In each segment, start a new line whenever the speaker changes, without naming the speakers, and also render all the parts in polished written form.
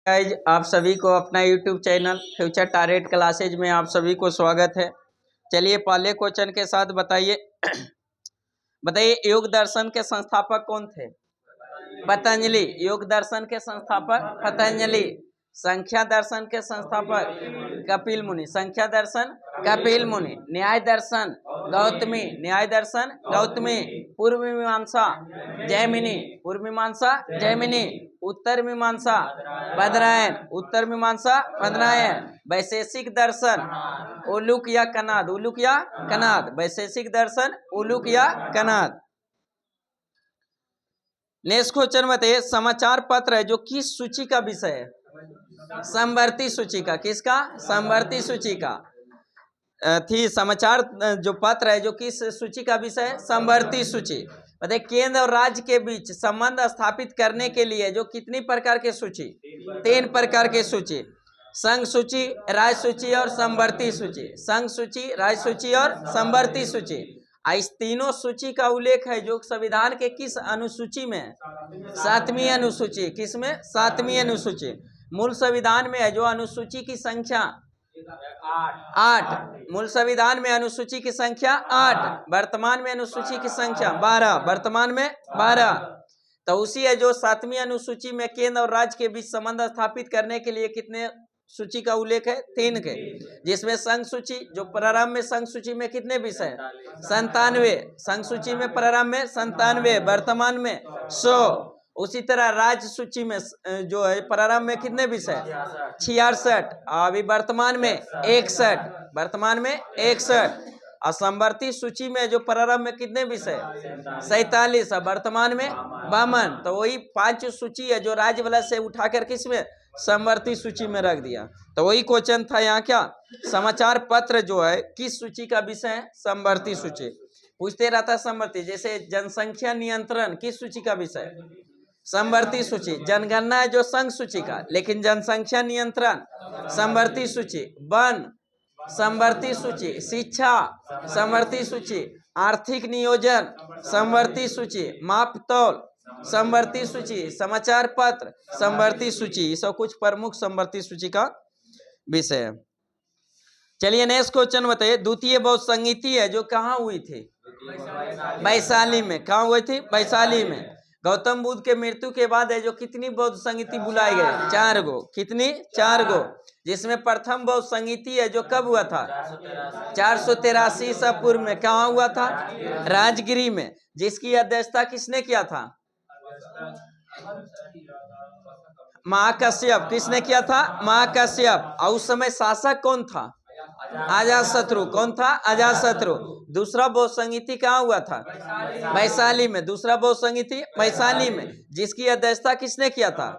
Guys आप सभी को अपना YouTube channel future target classes में आप सभी को स्वागत है। चलिए पहले क्वेश्चन के साथ बताइए बताइए योग दर्शन के संस्थापक कौन थे? पतंजलि। योग दर्शन के संस्थापक पतंजलि। संख्या दर्शन के संस्थापक कपिल मुनि। संख्या दर्शन कपिल मुनि। न्याय दर्शन गौतमी। न्याय दर्शन गौतमी। पूर्व मीमांसा जैमिनी। पूर्व मीमांसा जैमिनी। उत्तर मीमांसा बदरायन। उत्तर मीमांसा बदरायन। वैशेषिक दर्शन उलूक या कनाद। उलूक या कनाद। वैशेषिक दर्शन उलूक या कनाद। नेक्स्ट क्वेश्चन बताइए समाचार पत्र है जो किस सूची का विषय है? समवर्ती सूची का। किसका? समवर्ती सूची का। थी समाचार जो पत्र है जो किस सूची का विषय है? समवर्ती सूची। बताइए केंद्र और राज्य के बीच संबंध स्थापित करने के लिए जो कितनी प्रकार के सूची? 3 प्रकार के सूची। संघ सूची, राज्य सूची और समवर्ती सूची। संघ सूची, राज्य सूची और समवर्ती सूची। इस तीनों सूची का उल्लेख है जो संविधान के किस अनुसूची में है? 7वीं अनुसूची। किसमें? 7वीं अनुसूची। मूल संविधान में है जो अनुसूची की संख्या 8। मूल संविधान में अनुसूची की संख्या 8। वर्तमान में अनुसूची की संख्या 12। वर्तमान में 12। तो उसी है जो 7वीं अनुसूची में केंद्र और राज्य के बीच संबंध स्थापित करने के लिए कितने सूची का उल्लेख है? 3 के। जिसमें संघ सूची जो प्रारंभ में संघ सूची में कितने विषय? 97। संघ सूची में प्रारंभ में 97। वर्तमान में 100। उसी तरह राज्य सूची में जो है प्रारंभ में कितने विषय? 66। अभी वर्तमान में 61। वर्तमान में 61। और समवर्ती सूची में जो प्रारंभ में कितने विषय? 47। वर्तमान में 52। तो वही 5 सूची है जो राज्य वाला से उठाकर किसमें? समवर्ती सूची में रख दिया। तो वही क्वेश्चन था यहाँ क्या? समाचार पत्र जो है किस सूची का विषय है? समवर्ती सूची। पूछते रहता समवर्ती। जैसे जनसंख्या नियंत्रण किस सूची का विषय? समवर्ती सूची। जनगणना है जो संघ सूची का, लेकिन जनसंख्या नियंत्रण समवर्ती सूची। वन समवर्ती सूची। शिक्षा समवर्ती सूची। आर्थिक नियोजन समवर्ती सूची। मापतौल समवर्ती सूची। समाचार पत्र समवर्ती सूची। ये सब कुछ प्रमुख समवर्ती सूची का विषय है। चलिए नेक्स्ट क्वेश्चन बताइए द्वितीय बौद्ध संगीति है जो कहाँ हुई थी? वैशाली में। कहाँ हुई थी? वैशाली में। गौतम बुद्ध के मृत्यु के बाद है जो कितनी बौद्ध संगीति बुलाए गए? 4 गो। कितनी? 4 गो। जिसमें प्रथम बौद्ध संगीति है जो कब हुआ था? 483 ईसा पूर्व में। कहाँ हुआ था? राजगिरी में। जिसकी अध्यक्षता किसने किया था? महाकश्यप। किसने किया था? महाकश्यप। और उस समय शासक कौन था? अजातशत्रु। कौन था? अजातशत्रु। दूसरा बौद्ध संगीति कहाँ हुआ था? वैशाली में। दूसरा बौद्ध संगीति वैशाली में। जिसकी अध्यक्षता किसने किया था?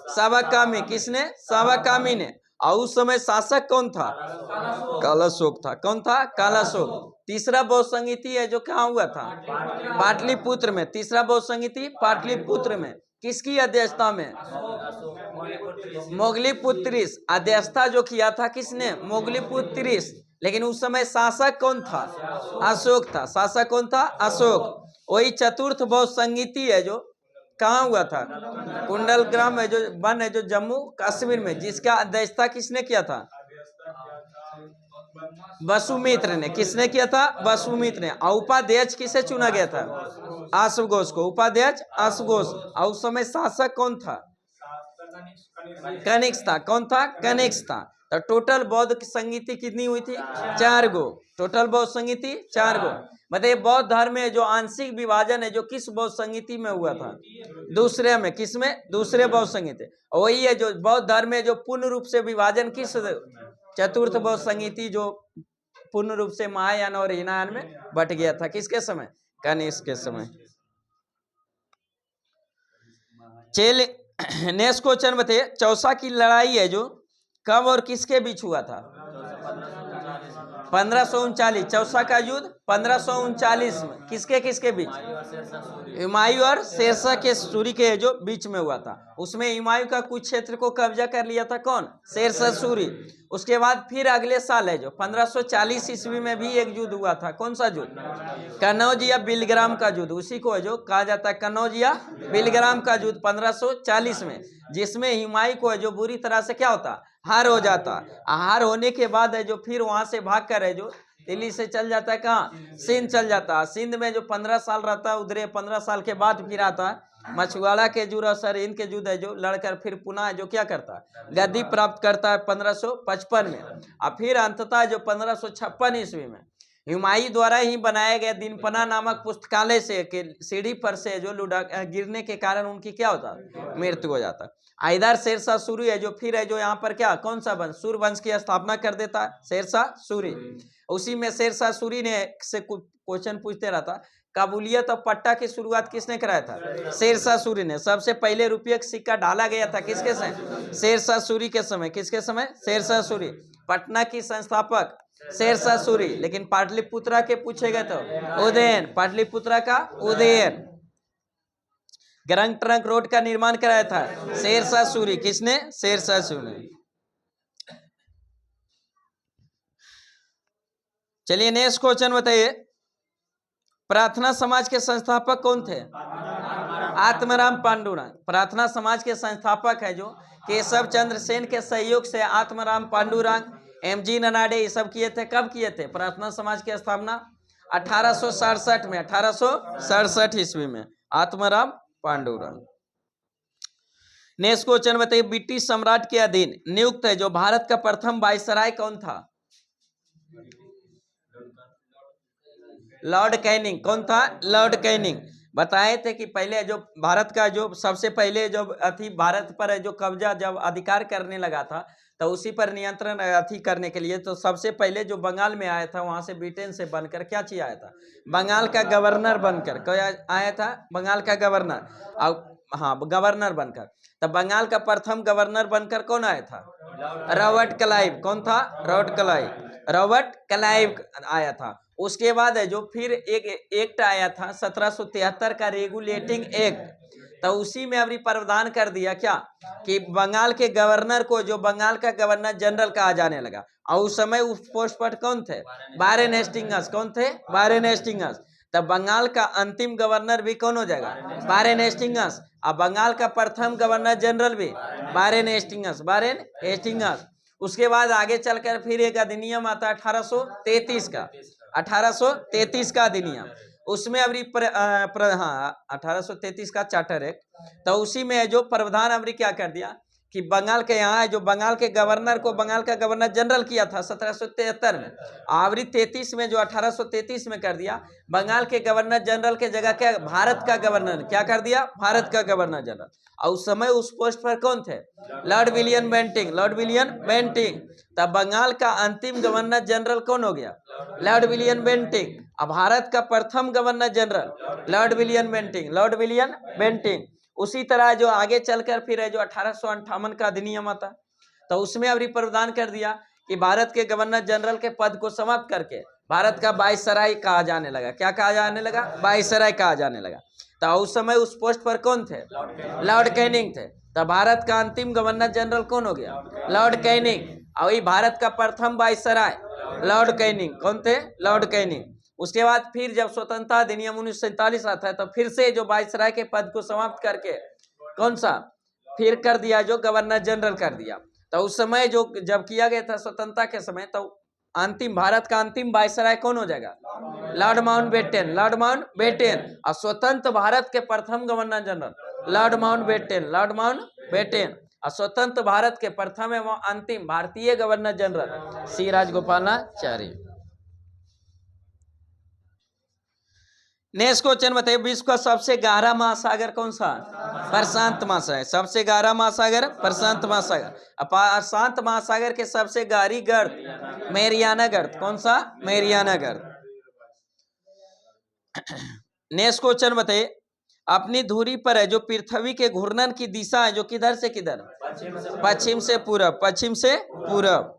सावकामी। किसने? सावकामी ने। और उस समय शासक कौन था? कालाशोक था। कौन था? कालाशोक। तीसरा बौद्ध संगीति है जो कहाँ हुआ था? पाटलिपुत्र में। तीसरा बौद्ध संगीति पाटलिपुत्र में। किसकी अध्यक्षता में? मोगलीपुत्रिस। अध्यक्षता जो किया था किसने? मोगलीपुत्रिस। लेकिन उस समय शासक कौन था? अशोक था। शासक कौन था? अशोक। वही चतुर्थ बौद्ध संगीति है जो कहाँ हुआ था? कुंडल ग्राम है जो वन है जो जम्मू कश्मीर में। जिसका अध्यक्षता किसने किया था? वसुमित्र ने। किसने किया था? वसुमित्र ने। उपाध्यक्ष किसे चुना गया था? अश्वघोष को। उपाध्यक्ष अश्वघोष। और उस समय शासक कौन था? कनिष्क था। कौन था? कनिष्क था। तो टोटल बौद्ध संगीति कितनी हुई थी? 4 गो। टोटल बौद्ध संगीति 4 गो। मतलब बौद्ध धर्म में जो आंशिक विभाजन है जो किस बौद्ध संगीति में हुआ था? दूसरे में। किस में? दूसरे बौद्ध संगीति। वही है जो बौद्ध धर्म में जो पूर्ण रूप से विभाजन किस? चतुर्थ बौद्ध संगीति जो पूर्ण रूप से महायान और हीनयान में बट गया था। किसके समय? कनिष्क के समय। चलिए नेक्स्ट क्वेश्चन बताइए चौसा की लड़ाई है जो कब और किसके बीच हुआ था? 1539। चौसा का युद्ध 1539 में किसके किसके बीच? हुमायूं और शेरशाह के सूरी के जो बीच में हुआ था। उसमें हुमायूं का कुछ क्षेत्र को कब्जा कर लिया था कौन? शेरशाह सूरी। उसके बाद फिर अगले साल है जो 1540 ईस्वी में भी एक युद्ध हुआ था। कौन सा युद्ध? कन्नौज या बिलग्राम का युद्ध। उसी को है जो कहा जाता है कन्नौज या बिलग्राम का युद्ध 1540 में, जिसमें हुमायूं को है जो बुरी तरह से क्या होता? हार हो जाता। हार होने के बाद है जो फिर वहां से भाग कर है जो दिल्ली से चल जाता है कहाँ? सिंध चल जाता है। सिंध में जो 15 साल रहता है, उधर 15 साल के बाद फिर आता है मछुआरा के जुड़ सर इनके युद्ध है जो लड़कर फिर पुनः जो क्या करता है? गद्दी प्राप्त करता है 1555 में। और फिर अंततः जो 1556 ईस्वी में हुमायूं द्वारा ही बनाया गया दिनपना नामक पुस्तकालय से के सीढ़ी पर से जो लुढ़ा गिरने के कारण उनकी क्या होता? मृत्यु हो जाता। इधर शेरशाह सूरी है जो फिर है जो यहाँ पर क्या कौन सा वंश? सूर वंश की स्थापना कर देता है शेरशाह सूरी। उसी में शेरशाह सूरी ने से क्वेश्चन पूछते रहता, काबुलियत और पट्टा की शुरुआत किसने कराया था? शेरशाह सूरी ने। सबसे पहले रुपये का सिक्का डाला गया था किसके समय? शेरशाह सूरी के समय। किसके समय? शेरशाह सूरी। पटना की संस्थापक शेरशाह सूरी। लेकिन पाटलिपुत्रा के पूछे गए तो उदयन। पाटलिपुत्रा का उदयन। गरंग ट्रंक रोड का निर्माण कराया था शेरशाह सूरी। किसने? शेरशाह सूरी। चलिए नेक्स्ट क्वेश्चन बताइए, प्रार्थना समाज के संस्थापक कौन थे? आत्माराम पांडुरंग। प्रार्थना समाज के संस्थापक है जो केशव चंद्र सेन के सहयोग से आत्माराम पांडुरंग, एमजी ननाडे ये सब किए थे। कब किए थे प्रार्थना समाज की स्थापना? 1867 में। 1867 ईस्वी में आत्माराम पांडुरंग। नेक्स्ट क्वेश्चन बताइए, ब्रिटिश सम्राट के अधीन नियुक्त है जो भारत का प्रथम वायसराय कौन था? Lord Canning. कौन था? Lord Canning. बताए थे कि पहले जो भारत का जो सबसे पहले जो भारत पर जो कब्जा जब अधिकार करने लगा था तो उसी पर नियंत्रण करने के लिए तो सबसे पहले जो बंगाल में आया था वहां से ब्रिटेन से बनकर क्या चीज आया था? बंगाल का गवर्नर बनकर। क्या आया था? बंगाल का गवर्नर। हाँ गवर्नर बनकर। तब बंगाल का प्रथम गवर्नर बनकर कौन आया था? Robert Clive. कौन था? Robert Clive. रॉबर्ट क्लाइव आया था। उसके बाद है जो फिर एक एक्ट आया था 1773 का रेगुलेटिंग एक्ट। तो उसी में अभी प्रावधान कर दिया क्या कि बंगाल के गवर्नर को जो बंगाल का गवर्नर जनरल कहा जाने लगा। और उस समय उस पोस्ट पर कौन थे? Warren Hastings. कौन थे? Warren Hastings. तब बंगाल का अंतिम गवर्नर भी कौन हो जाएगा? Warren Hastings. और बंगाल का प्रथम गवर्नर जनरल भी वारेन हेस्टिंग्स। Warren Hastings. उसके बाद आगे चलकर फिर एक अधिनियम आता है 1833 का। 1833 का अधिनियम। उसमें अभी 1833 का चार्टर एक्ट। तो उसी में जो प्रावधान अभी क्या कर दिया कि बंगाल के यहाँ है जो बंगाल के गवर्नर को बंगाल का गवर्नर जनरल किया था 1773 में। आवरी 33 में जो 1833 में कर दिया बंगाल के गवर्नर जनरल के जगह क्या भारत का गवर्नर क्या कर दिया? भारत का गवर्नर जनरल। और उस समय उस पोस्ट पर कौन थे? Lord William Bentinck. Lord William Bentinck. तब बंगाल का अंतिम गवर्नर जनरल कौन हो गया? Lord William Bentinck. अब भारत का प्रथम governor general lord William Bentinck. Lord William Bentinck. उसी तरह जो आगे चलकर फिर है जो 1858 का अधिनियम आता तो उसमें अभी प्रावधान कर दिया कि भारत के गवर्नर जनरल के पद को समाप्त करके भारत का वायसराय कहा जाने लगा। क्या कहा जाने लगा? वायसराय कहा जाने लगा। तो उस समय उस पोस्ट पर कौन थे? लॉर्ड कैनिंग थे। तो भारत का अंतिम गवर्नर जनरल कौन हो गया? Lord Canning. और वही भारत का प्रथम वायसराय लॉर्ड कैनिंग। कौन थे? Lord Canning. उसके बाद फिर जब स्वतंत्रता अधिनियम 1947 आता है तो फिर से जो वायसराय के पद को समाप्त करके कौन सा फिर कर दिया? जो गवर्नर जनरल कर दिया। तो उस समय जो जब किया गया था स्वतंत्रता के समय तो अंतिम भारत का अंतिम वायसराय कौन हो जाएगा? Lord Mountbatten. Lord Mountbatten. और स्वतंत्र भारत के प्रथम governor general Lord Mountbatten. Lord Mountbatten. और स्वतंत्र भारत के प्रथम एवं अंतिम भारतीय गवर्नर जनरल सी राजगोपालाचारी। नेक्स्ट क्वेश्चन बताइए, विश्व का सबसे गहरा महासागर कौन सा? प्रशांत महासागर। सबसे गहरा महासागर प्रशांत महासागर। प्रशांत महासागर के सबसे गहरी गर्त मैरियाना गर्त। कौन सा? मैरियाना गर्त। नेक्स्ट क्वेश्चन बताइए, अपनी धुरी पर है जो पृथ्वी के घूर्णन की दिशा है जो किधर से किधर? पश्चिम से पूरब। पश्चिम से पूरब।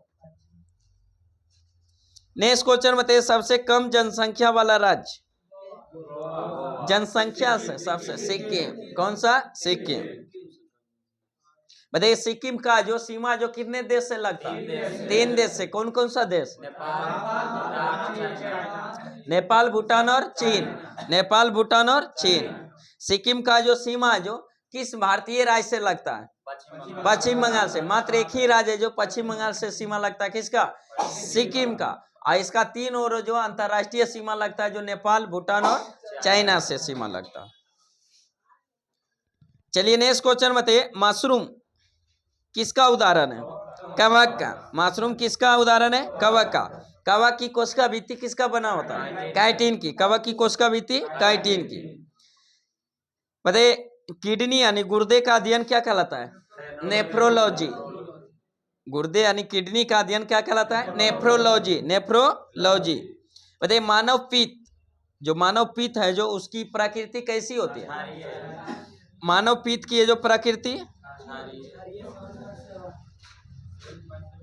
नेक्स्ट क्वेश्चन बताइए, सबसे कम जनसंख्या वाला राज्य, जनसंख्या से सबसे, सिक्किम। कौन सा? सिक्किम। बताइए सिक्किम का जो सीमा जो कितने देश से लगता है? 3 देश से। कौन कौन सा देश? नेपाल, भूटान और चीन। नेपाल, भूटान और चीन। सिक्किम का जो सीमा जो किस भारतीय राज्य से लगता है? पश्चिम बंगाल से। मात्र एक ही राज्य है जो पश्चिम बंगाल से सीमा लगता है, किसका? सिक्किम का। और इसका 3 और जो अंतरराष्ट्रीय सीमा लगता है जो नेपाल, भूटान और चाइना से सीमा लगता है। चलिए नेक्स्ट क्वेश्चन बताइए, मशरूम किसका उदाहरण है? कवक का। मशरूम किसका उदाहरण है? कवक का। कवक की कोशिका भित्ति किसका बना होता है? काइटिन की। कवक की कोशिका भित्ति काइटिन की। बताइए किडनी यानी गुर्दे का अध्ययन क्या कहलाता है? नेफ्रोलॉजी। गुर्दे यानी किडनी का अध्ययन क्या कहलाता है? नेफ्रोलॉजी। नेफ्रोलॉजी। बताइए मानव पीत, जो मानव पीत है जो उसकी प्रकृति कैसी होती है? मानव पीत की जो प्रकृति,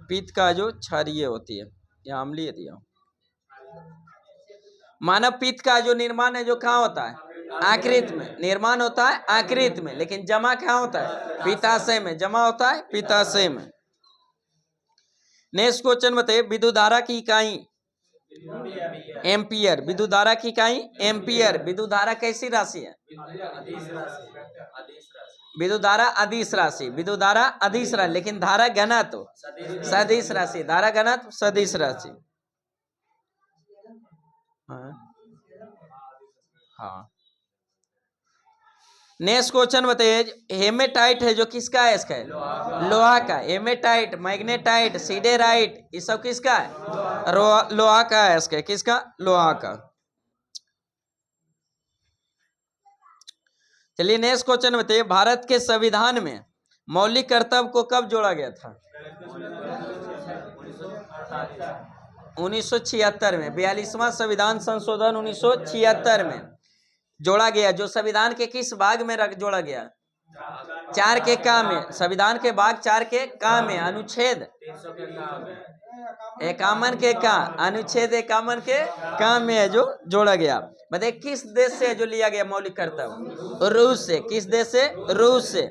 पीत का जो क्षारीय होती है या अम्लीय दिया। मानव पीत का जो निर्माण है जो कहाँ होता है? आकृत में। निर्माण होता है आकृत में, लेकिन जमा कहाँ होता है? पित्ताशय में। जमा होता है पित्ताशय में। नेक्स्ट क्वेश्चन बताइए, विद्युत धारा की इकाई एम्पियर। विद्युत धारा की इकाई एम्पियर। विद्युत धारा कैसी राशि है? विद्युत धारा अदिश राशि। विद्युत धारा अदिश राशि, लेकिन धारा घनत्व सदिश राशि। धारा घनत्व सदिश राशि। हाँ। नेक्स्ट क्वेश्चन बताइए, हेमेटाइट है जो किसका है? इसका है लोहा का। हेमेटाइट, मैग्नेटाइट, सीडेराइट, ये सब किसका है? लोहा का है। इसका किसका? लोहा का। चलिए नेक्स्ट क्वेश्चन बताइए, भारत के संविधान में मौलिक कर्तव्य को कब जोड़ा गया था? 1976 में। 42वां संविधान संशोधन 1976 में जोड़ा गया। जो संविधान के किस भाग में जोड़ा गया? 4 के का में। संविधान के भाग 4 के का में अनुच्छेद 51 के का, अनुच्छेद 51 के का में है जो जोड़ा गया। बताइए किस देश से जो लिया गया मौलिक कर्तव्य? रूस से। किस देश से? रूस से।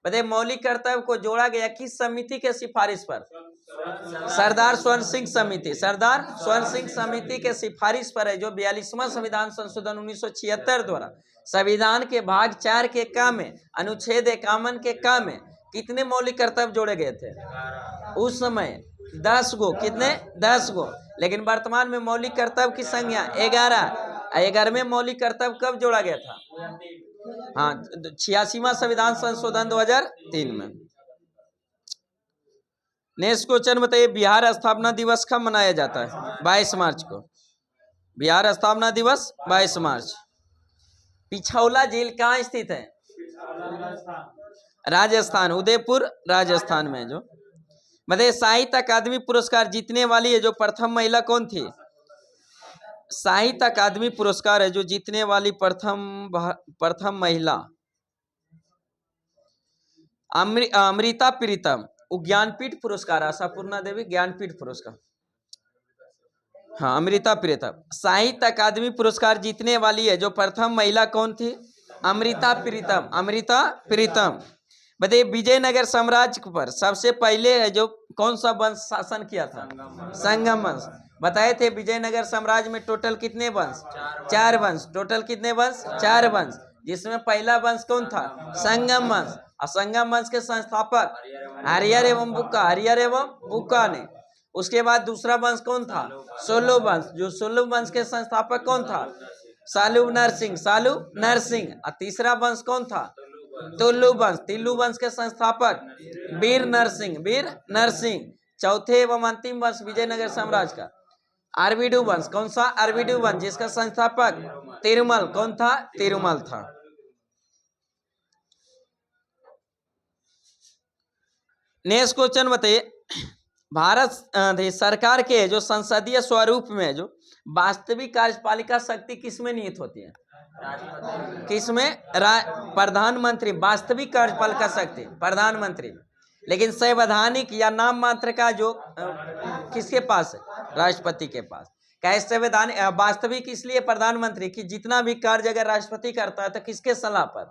बताइए मौलिक कर्तव्य को जोड़ा गया किस समिति के सिफारिश पर? सरदार स्वर्ण सिंह समिति। सरदार स्वर्ण सिंह समिति के सिफारिश पर है जो 42वां संविधान संशोधन 1976 द्वारा संविधान के भाग 4 के का में अनुच्छेद 51 के का में कितने मौलिक कर्तव्य जोड़े गए थे? उस समय 10 गो। कितने? 10 गो। लेकिन वर्तमान में मौलिक कर्तव्य की संख्या 11। 11वें मौलिक कर्तव्य कब जोड़ा गया था? हाँ, 86वां संविधान संशोधन 2003 में। नेक्स्ट क्वेश्चन बताइए, बिहार स्थापना दिवस कब मनाया जाता है? 22 मार्च को। बिहार स्थापना दिवस 22 मार्च। पिछौला झील कहाँ स्थित है? राजस्थान। उदयपुर राजस्थान में। जो बताइए साहित्य अकादमी पुरस्कार जीतने वाली है जो प्रथम महिला कौन थी? साहित्य अकादमी पुरस्कार है जो जीतने वाली प्रथम महिला अमृता प्रीतम। ज्ञानपीठ पुरस्कार, आशापूर्णा देवी ज्ञानपीठ पुरस्कार। हाँ, अमृता प्रीतम। साहित्य अकादमी पुरस्कार जीतने वाली है जो प्रथम महिला कौन थी? अमृता प्रीतम। अमृता प्रीतम। बताइए विजयनगर साम्राज्य पर सबसे पहले है जो कौन सा वंश शासन किया था? संगम वंश। बताए थे विजयनगर साम्राज्य में टोटल कितने वंश? 4 वंश। टोटल कितने वंश? 4 वंश, जिसमें पहला वंश कौन था? संगम वंश। और संगम वंश के संस्थापक हरिहर एवं बुक्का। हरिहर एवं बुक्का ने। उसके बाद दूसरा वंश कौन था? सोलु वंश। जो सोलु वंश के संस्थापक कौन था? सालू नरसिंह। सालू नरसिंह। और तीसरा वंश कौन था? तुलु वंश। तिल्लू वंश के संस्थापक वीर नरसिंह। वीर नरसिंह। चौथे एवं अंतिम वंश विजयनगर साम्राज्य का अरविडु वंश। कौन सा? अरविडु वंश, जिसका संस्थापक तिरुमल। कौन था? तिरुमल था। नेक्स्ट क्वेश्चन बताइए, भारत सरकार के जो संसदीय स्वरूप में जो वास्तविक कार्यपालिका शक्ति किसमें निहित होती है? किसमें? प्रधानमंत्री। वास्तविक कार्यपालिका शक्ति प्रधानमंत्री। लेकिन संवैधानिक या नाम मात्र का जो किसके पास है? राष्ट्रपति के पास। कैसे संवैधानिक? वास्तविक इसलिए प्रधानमंत्री की जितना भी कार्य अगर राष्ट्रपति करता है तो किसके सलाह पर?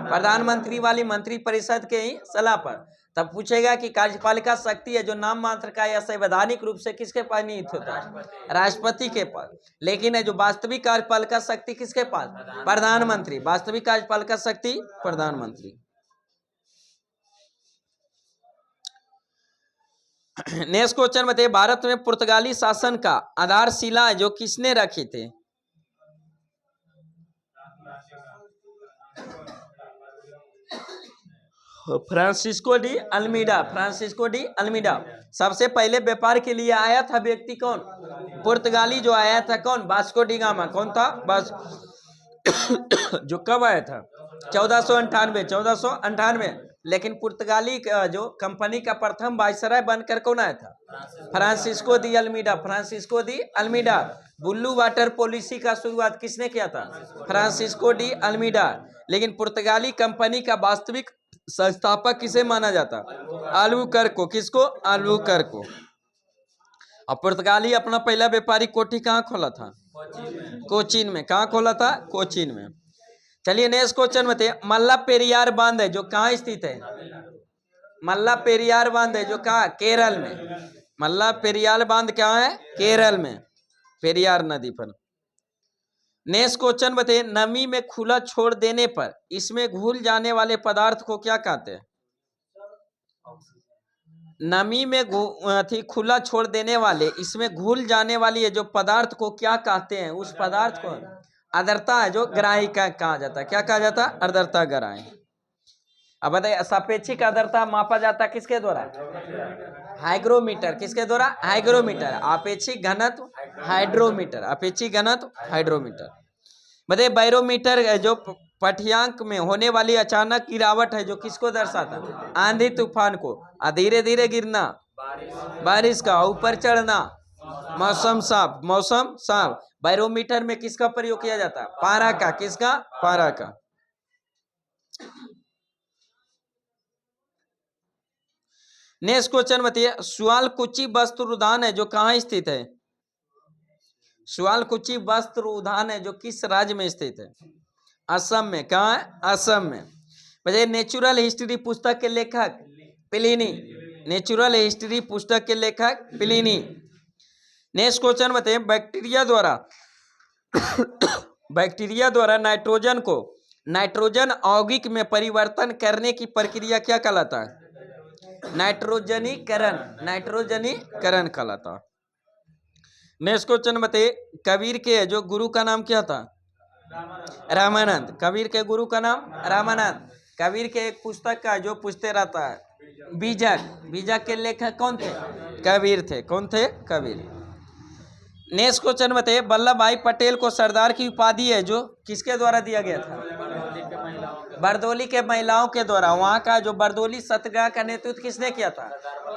प्रधानमंत्री वाली मंत्री परिषद के ही सलाह पर। तब पूछेगा कि कार्यपालिका शक्ति है जो नाम मात्र का या संवैधानिक रूप से किसके पास निहित होता है? राष्ट्रपति के पास। लेकिन है जो वास्तविक कार्यपालिका शक्ति किसके पास? प्रधानमंत्री। वास्तविक कार्यपालिका शक्ति प्रधानमंत्री। नेक्स्ट क्वेश्चन बताइए, भारत में पुर्तगाली शासन का आधारशिला जो किसने रखी थी? Francisco de Almeida. Francisco de Almeida. सबसे पहले व्यापार के लिए आया था व्यक्ति कौन? पुर्तगाली जो आया था कौन? Vasco D gamma. कौन था? बस जो कब आया था? 1498। 1498। लेकिन पुर्तगाली जो कंपनी का प्रथम वायसराय बनकर कौन आया था? Francisco de Almeida. Francisco de Almeida. Blue water policy का शुरुआत किसने किया था? Francisco de Almeida. लेकिन पुर्तगाली कंपनी का वास्तविक संस्थापक किसे माना जाता? अल्बुकर्क को। किसको? अल्बुकर्क को। और पुर्तगाली अपना पहला व्यापारिक कोठी कहाँ खोला था? कोचीन में। कहाँ खोला था? कोचीन में। चलिए नेक्स्ट क्वेश्चन बताइए, मल्ला पेरियार बांध है जो कहाँ स्थित है? मल्ला पेरियार बांध है जो कहाँ? केरल में। मल्ला पेरियार बांध कहाँ है? केरल में, पेरियार नदी पर। नेक्स्ट क्वेश्चन बताइए, नमी में खुला छोड़ देने पर इसमें घुल जाने वाले पदार्थ को क्या कहते हैं? नमी में खुला छोड़ देने वाले इसमें घुल जाने वाली है जो पदार्थ को क्या कहते हैं? उस पदार्थ को आर्द्रता है जो ग्राही का कहा जाता है। क्या कहा जाता है? आर्द्रता ग्राही। अब बताइए, सापेक्षिक आर्द्रता मापा जाता है किसके द्वारा? हाइग्रोमीटर। किसके द्वारा? हाइग्रोमीटर। आपेक्षिक घनत्व हाइड्रोमीटर। आपेक्षिक घनत्व हाइड्रोमीटर। बताइए, बैरोमीटर जो पठ्यांक में होने वाली अचानक गिरावट है जो किसको दर्शाता है? आंधी तूफान को। धीरे धीरे गिरना बारिश का, ऊपर चढ़ना मौसम साफ। मौसम साफ। बैरोमीटर में किसका प्रयोग किया जाता है? पारा का। किसका? पारा का। नेक्स्ट क्वेश्चन बताइए, सुआलकुची वस्त्र उद्यान है जो कहाँ स्थित है? सुआलकुची वस्त्र उद्यान है जो किस राज्य में स्थित है? असम में। कहाँ है? असम में। बताइए, नेचुरल हिस्ट्री पुस्तक के लेखक? प्लिनी। नेचुरल हिस्ट्री पुस्तक के लेखक प्लिनी। नेक्स्ट क्वेश्चन बताइए, बैक्टीरिया द्वारा नाइट्रोजन को नाइट्रोजन यौगिक में परिवर्तन करने की प्रक्रिया क्या कहलाता है? नाइट्रोजनीकरण। नाइट्रोजनीकरण कहलाता है। नेक्स्ट क्वेश्चन बताइए, कबीर के जो गुरु का नाम क्या था? रामानंद। कबीर के गुरु का नाम रामानंद। कबीर के एक पुस्तक का जो पूछते रहता है बीजक। बीजक के लेखक कौन थे? कबीर थे। कौन थे? कबीर। नेक्स्ट क्वेश्चन बताइए, वल्लभ भाई पटेल को सरदार की उपाधि है जो किसके द्वारा दिया गया था? बरदोली के महिलाओं के द्वारा। वहाँ का जो बरदोली सत्याग्रह का नेतृत्व किसने किया था?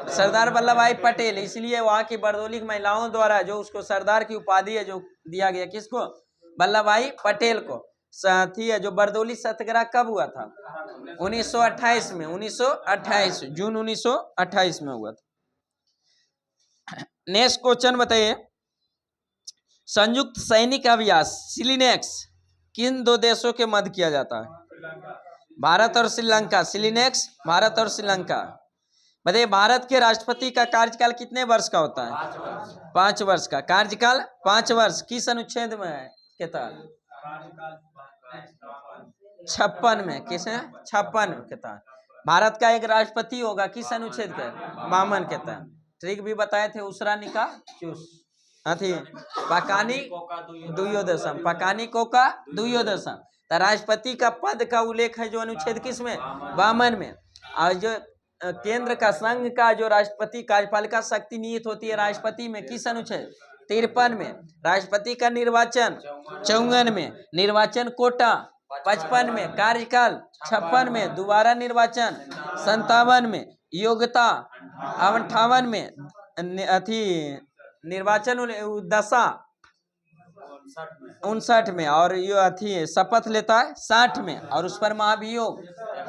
सरदार वल्लभ भाई पटेल। इसलिए वहाँ की बरदोली की महिलाओं द्वारा जो उसको सरदार की उपाधि है जो दिया गया। किसको? वल्लभ भाई पटेल को। साथ ही है जो बरदोली सत्याग्रह कब हुआ था? 1928 में। 1928 जून 1928 में हुआ था। नेक्स्ट क्वेश्चन बताइए, संयुक्त सैनिक अभ्यास सिलिनेक्स किन दो देशों के मध्य किया जाता है? भारत और श्रीलंका। सिलिनेक्स भारत और श्रीलंका। बताइए, भारत के राष्ट्रपति का कार्यकाल कितने वर्ष का होता है? 5 वर्ष का कार्यकाल। 5 वर्ष। किस अनुच्छेद में है के तहत? 56 में। किस है? 56 के तहत भारत का एक राष्ट्रपति होगा। किस अनुच्छेद के? 52 के तहत। ट्रिक भी बताए थे, उसरा निका चूस अथी पकानी दुयोदशम। पकानी कोका दुयोदशम। राष्ट्रपति का पद का उल्लेख है जो अनुच्छेद किस में? 52 में। और जो केंद्र का संघ का जो राष्ट्रपति कार्यपालिका शक्ति निहित होती है राष्ट्रपति में, किस अनुच्छेद? 53 में। राष्ट्रपति का निर्वाचन 54 में। निर्वाचन कोटा 55 में। कार्यकाल 56 में। दोबारा निर्वाचन 57 में। योग्यता 58 में। अथी निर्वाचन दशा 59 में। और ये अथी शपथ लेता है 60 में। और उस पर महाभियोग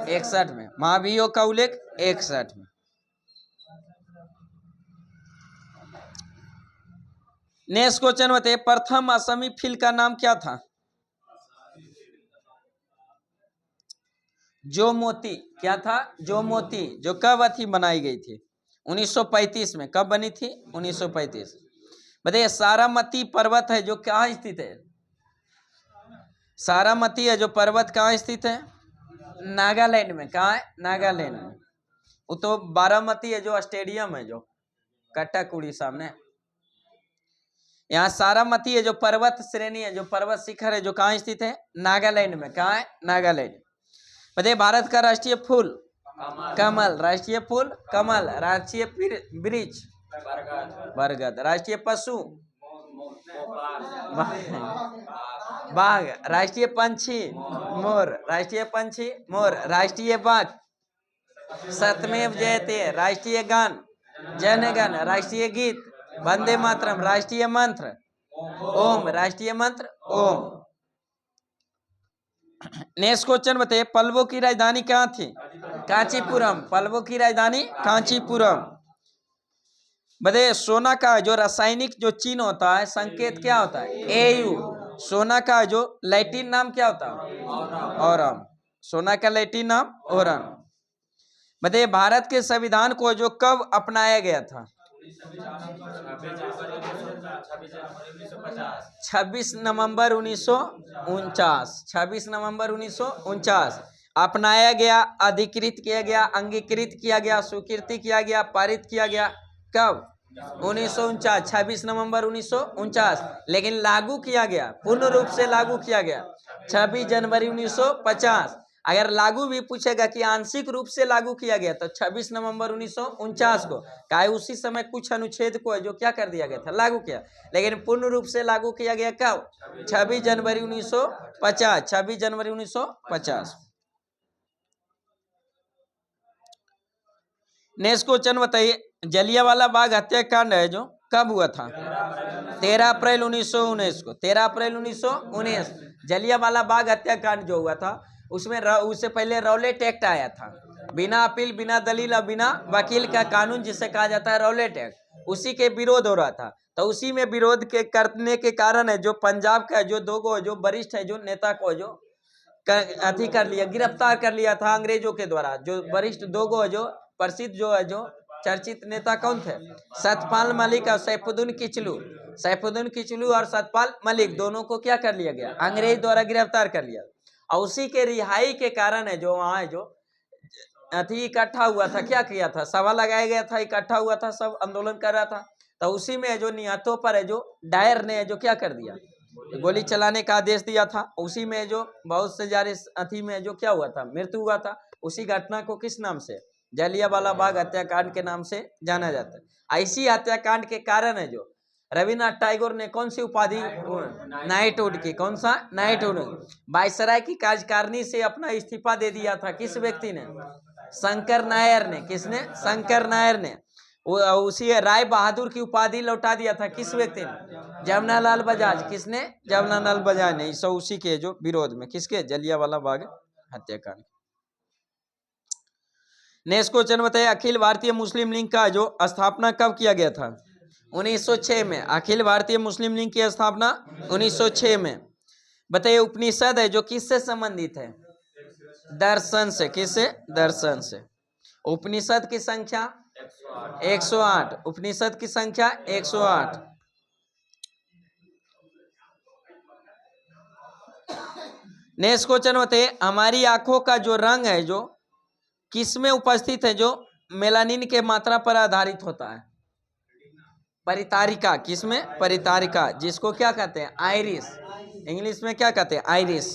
61 में। महाभियोग का उल्लेख 61 में। नेक्स्ट क्वेश्चन बताइए, प्रथम असमी फिल्म का नाम क्या था? जो मोती। क्या था? जो मोती, जो कब अथी बनाई गई थी? 1935 में। कब बनी थी? 1935। बताइए, सारामती पर्वत है जो कहाँ स्थित है? सारामती है जो पर्वत कहाँ स्थित है? नागालैंड में। कहाँ है? नागालैंड में। वो तो बारामती है जो स्टेडियम है, जो कटक उड़ीसा में। यहाँ सारामती है जो पर्वत श्रेणी है, जो पर्वत शिखर है, जो कहाँ स्थित है? नागालैंड में। कहाँ है? नागालैंड। बताइए, भारत का राष्ट्रीय फूल? कमल। राष्ट्रीय फूल कमल। राष्ट्रीय वृक्ष? बरगद। राष्ट्रीय पशु? बाघ। राष्ट्रीय पंछी? मोर। राष्ट्रीय पंछी मोर। राष्ट्रीय बाघ? सत्यमेव जयते। राष्ट्रीय गान? जन गण। राष्ट्रीय गीत? वंदे मातरम। राष्ट्रीय मंत्र? ओम। राष्ट्रीय मंत्र ओम। नेक्स्ट क्वेश्चन बताइए, पल्लवों की राजधानी कहाँ थी? कांचीपुरम। पल्लवों की राजधानी कांचीपुरम। बताइए, सोना का जो रासायनिक जो चिन्ह होता है, संकेत क्या होता है? एयू। सोना का जो लैटिन नाम क्या होता है? ओरम। सोना का लैटिन नाम ओरम। बताइए, भारत के संविधान को जो कब अपनाया गया था? 26 नवंबर 1949। 26 नवंबर 1949 अपनाया गया, अधिकृत किया गया, अंगीकृत किया गया, स्वीकृति किया गया, पारित किया गया। कब? 1949। 26 नवंबर 1949। लेकिन लागू किया गया, पूर्ण रूप से लागू किया गया 26 जनवरी 1950। अगर लागू भी पूछेगा कि आंशिक रूप से लागू किया गया तो 26 नवंबर 1949 को। काहे उसी समय कुछ अनुच्छेद को जो क्या कर दिया गया था? लागू किया। लेकिन पूर्ण रूप से लागू किया गया कब? 26 जनवरी 1950। 26 जनवरी 1950। नेक्स्ट क्वेश्चन बताइए, जलियांवाला बाग हत्याकांड है जो कब हुआ था? 13 अप्रैल 1919 को। 13 अप्रैल 1919 जलियांवाला बाग हत्याकांड जो हुआ था, उसमें उससे पहले रौलेट एक्ट आया था। बिना अपील, बिना दलील और बिना वकील का कानून, जिसे कहा जाता है रौलेट एक्ट, उसी के विरोध हो रहा था। तो उसी में विरोध के करने के कारण है जो पंजाब का जो दो जो वरिष्ठ है जो नेता को जो अथी कर लिया, गिरफ्तार कर लिया था अंग्रेजों के द्वारा। जो वरिष्ठ दो जो प्रसिद्ध जो है जो चर्चित नेता कौन थे? सतपाल मलिक और सैफुद्दीन किचलू। सैफुद्दीन किचलू और सतपाल मलिक दोनों को क्या कर लिया गया? अंग्रेज द्वारा गिरफ्तार कर लिया। और उसी के रिहाई के कारण है जो वहाँ जो अथी इकट्ठा हुआ था, क्या किया था? सभा लगाया गया था, इकट्ठा हुआ था, सब आंदोलन कर रहा था। तो उसी में जो निहत्थों पर है जो डायर ने जो क्या कर दिया? गोली चलाने का आदेश दिया था। उसी में जो बहुत से जारे अथी में जो क्या हुआ था? मृत्यु हुआ था। उसी घटना को किस नाम से? जलियांवाला बाग हत्याकांड के नाम से जाना जाता है। ऐसी हत्याकांड के कारण है जो रविन्द्रनाथ टैगोर ने कौन सी उपाधि? नाइटहुड की। कौन सा? नाइटहुड। वायसराय की कार्यकारिणी से अपना इस्तीफा दे दिया था किस व्यक्ति ने? शंकर नायर ने। किसने? शंकर नायर ने। उसी राय बहादुर की उपाधि लौटा दिया था किस व्यक्ति ने? जमनालाल बजाज। किसने? जमनालाल बजाज ने। सब उसी के जो विरोध में, किसके? जलियांवाला बाग हत्याकांड। नेक्स्ट क्वेश्चन बताइए, अखिल भारतीय मुस्लिम लीग का जो स्थापना कब किया गया था? 1906 में। अखिल भारतीय मुस्लिम लीग की स्थापना 1906 में। बताइए, उपनिषद है जो किससे संबंधित है? दर्शन से। किससे? दर्शन से। उपनिषद की संख्या 108। उपनिषद की संख्या 108। नेक्स्ट क्वेश्चन बताइए, हमारी आंखों का जो रंग है जो किसमें उपस्थित है, जो मेलानिन के मात्रा पर आधारित होता है? परितारिका। किसमें? परितारिका, जिसको क्या कहते हैं? आइरिस। इंग्लिश में क्या कहते हैं? आइरिस।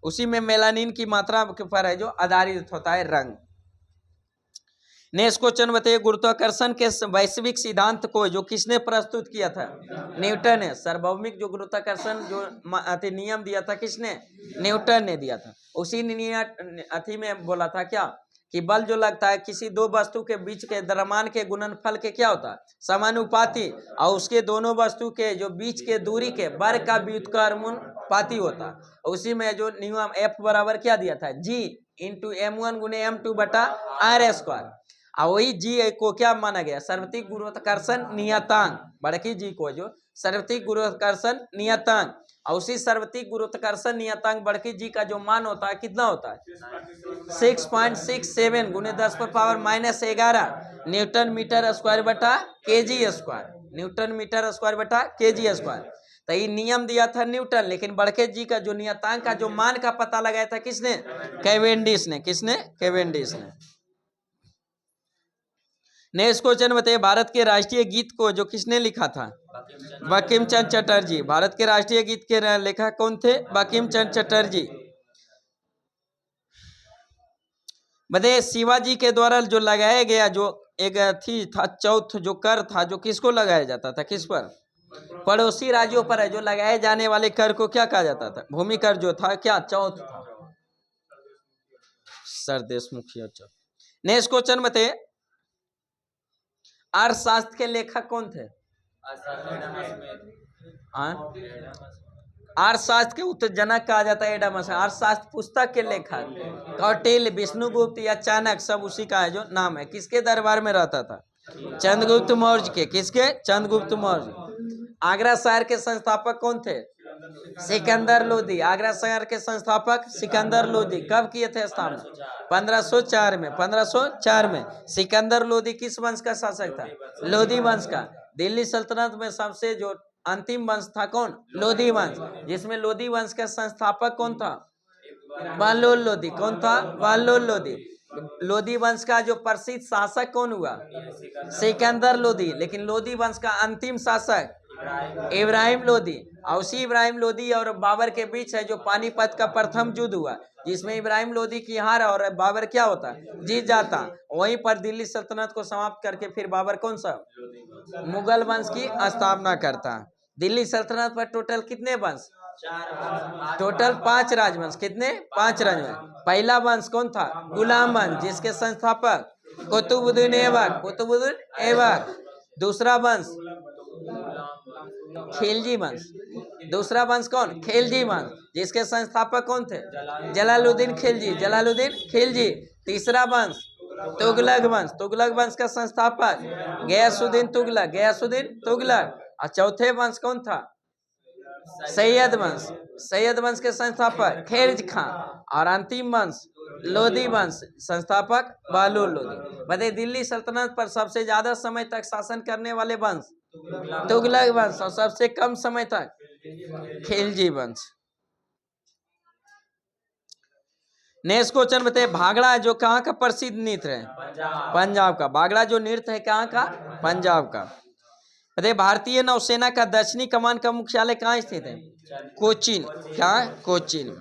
उसी में मेलानिन की मात्रा पर है जो आधारित होता है रंग। नेक्स्ट क्वेश्चन बताइए, गुरुत्वाकर्षण के वैश्विक सिद्धांत को जो किसने प्रस्तुत किया था? न्यूटन ने। सार्वभौमिक जो गुरुत्वाकर्षण जो नियम दिया था, किसने? न्यूटन ने दिया था। उसी अथी में बोला था क्या कि बल जो लगता है किसी दो वस्तु के बीच के द्रव्यमान के गुणनफल के क्या होता है? समानुपाती। और उसके दोनों वस्तु के जो बीच के दूरी के वर्ग का व्युत्क्रमानुपाती होता है। उसी में जो नियम F बराबर क्या दिया था? G × M1 × M2 बटा R²। और वही जी को क्या माना गया, सार्वत्रिक गुरुत्वाकर्षण नियतांक, बड़की जी को जो सार्वत्रिक गुरुत्वाकर्षण नियतांक, और उसी सार्वत्रिक गुरुत्वाकर्षण नियतांक बड़की जी का जो मान होता है कितना होता है 6.67 गुने 10⁻⁻11 न्यूटन मीटर स्क्वायर बटा KG square, newton metre square बटा केजी स्क्वायर। तो ये नियम दिया था न्यूटन, लेकिन बड़के जी का जो नियतांक का जो मान का पता लगाया था किसने, कैवेंडिश ने। किसने, कैवेंडिश ने। नेक्स्ट क्वेश्चन बताइए, भारत के राष्ट्रीय गीत को जो किसने लिखा था, बंकिम चंद्र चटर्जी। भारत के राष्ट्रीय गीत के लेखक कौन थे, बंकिम चंद्र चटर्जी। बताइए शिवाजी के द्वारा जो लगाया गया जो एक थी था चौथ जो कर था, जो किसको लगाया जाता था, किस पर, पड़ोसी राज्यों पर है जो लगाए जाने वाले कर को क्या कहा जाता था, भूमि कर जो था क्या चौथ था, सर देशमुखी। अच्छा नेक्स्ट क्वेश्चन बताइए, अर्थशास्त्र के लेखक कौन थे, अर्थशास्त्र के उत्तरजनक कहा जाता है एडम स्मिथ। अर्थशास्त्र पुस्तक के लेखक कौटिल्य, विष्णुगुप्त या चाणक्य सब उसी का है जो नाम है। किसके दरबार में रहता था, चंद्रगुप्त मौर्य के। किसके, चंद्रगुप्त मौर्य। आगरा शहर के संस्थापक कौन थे, सिकंदर लोदी। आगरा शहर के संस्थापक सिकंदर लोदी। कब किए थे स्थापना, 1504 में। 1504 में। सिकंदर लोदी किस वंश का शासक था, लोदी वंश का। दिल्ली सल्तनत में सबसे जो अंतिम वंश था कौन, लोदी वंश, जिसमें लोदी वंश का संस्थापक कौन था, बहलोल लोदी। कौन था, बहलोल लोदी। लोदी वंश का जो प्रसिद्ध शासक कौन हुआ, सिकंदर लोदी। लेकिन लोदी वंश का अंतिम शासक इब्राहिम लोदी। और उसी इब्राहिम लोदी और बाबर के बीच है जो पानीपत का प्रथम युद्ध हुआ, जिसमें इब्राहिम लोदी की हार और बाबर क्या होता, जीत जाता। वहीं पर दिल्ली सल्तनत को समाप्त करके फिर बाबर कौन सा, मुगल वंश की स्थापना करता। दिल्ली सल्तनत पर टोटल कितने वंश, टोटल 5 राजवंश। कितने, 5 राजवंश। पहला वंश कौन था, गुलाम वंश, जिसके संस्थापक कुतुबुद्दीन ऐबक, कुतुबुद्दीन ऐबक। दूसरा वंश खिलजी वंश। दूसरा वंश कौन, खिलजी वंश, जिसके संस्थापक कौन थे, जलालुद्दीन खिलजी, जलालुद्दीन खिलजी। तीसरा वंश तुगलक वंश, तुगलक वंश का संस्थापक गयासुद्दीन तुगलक, गयासुद्दीन तुगलक। और चौथे वंश कौन था, सैयद वंश, सैयद वंश के संस्थापक खिलज खां। और अंतिम वंश लोदी वंश, संस्थापक बहलोल लोदी। बताइए दिल्ली सल्तनत पर सबसे ज्यादा समय तक शासन करने वाले वंश तुगलक वंश, और सबसे कम समय तक खिलजी वंश। नेक्स्ट क्वेश्चन बताइए, भागड़ा जो कहाँ का प्रसिद्ध नृत्य है, पंजाब का। भागड़ा जो नृत्य है कहाँ का, पंजाब का। बताइए भारतीय नौसेना का दक्षिणी कमान का मुख्यालय कहाँ स्थित है, कोचीन। क्या, कोचीन।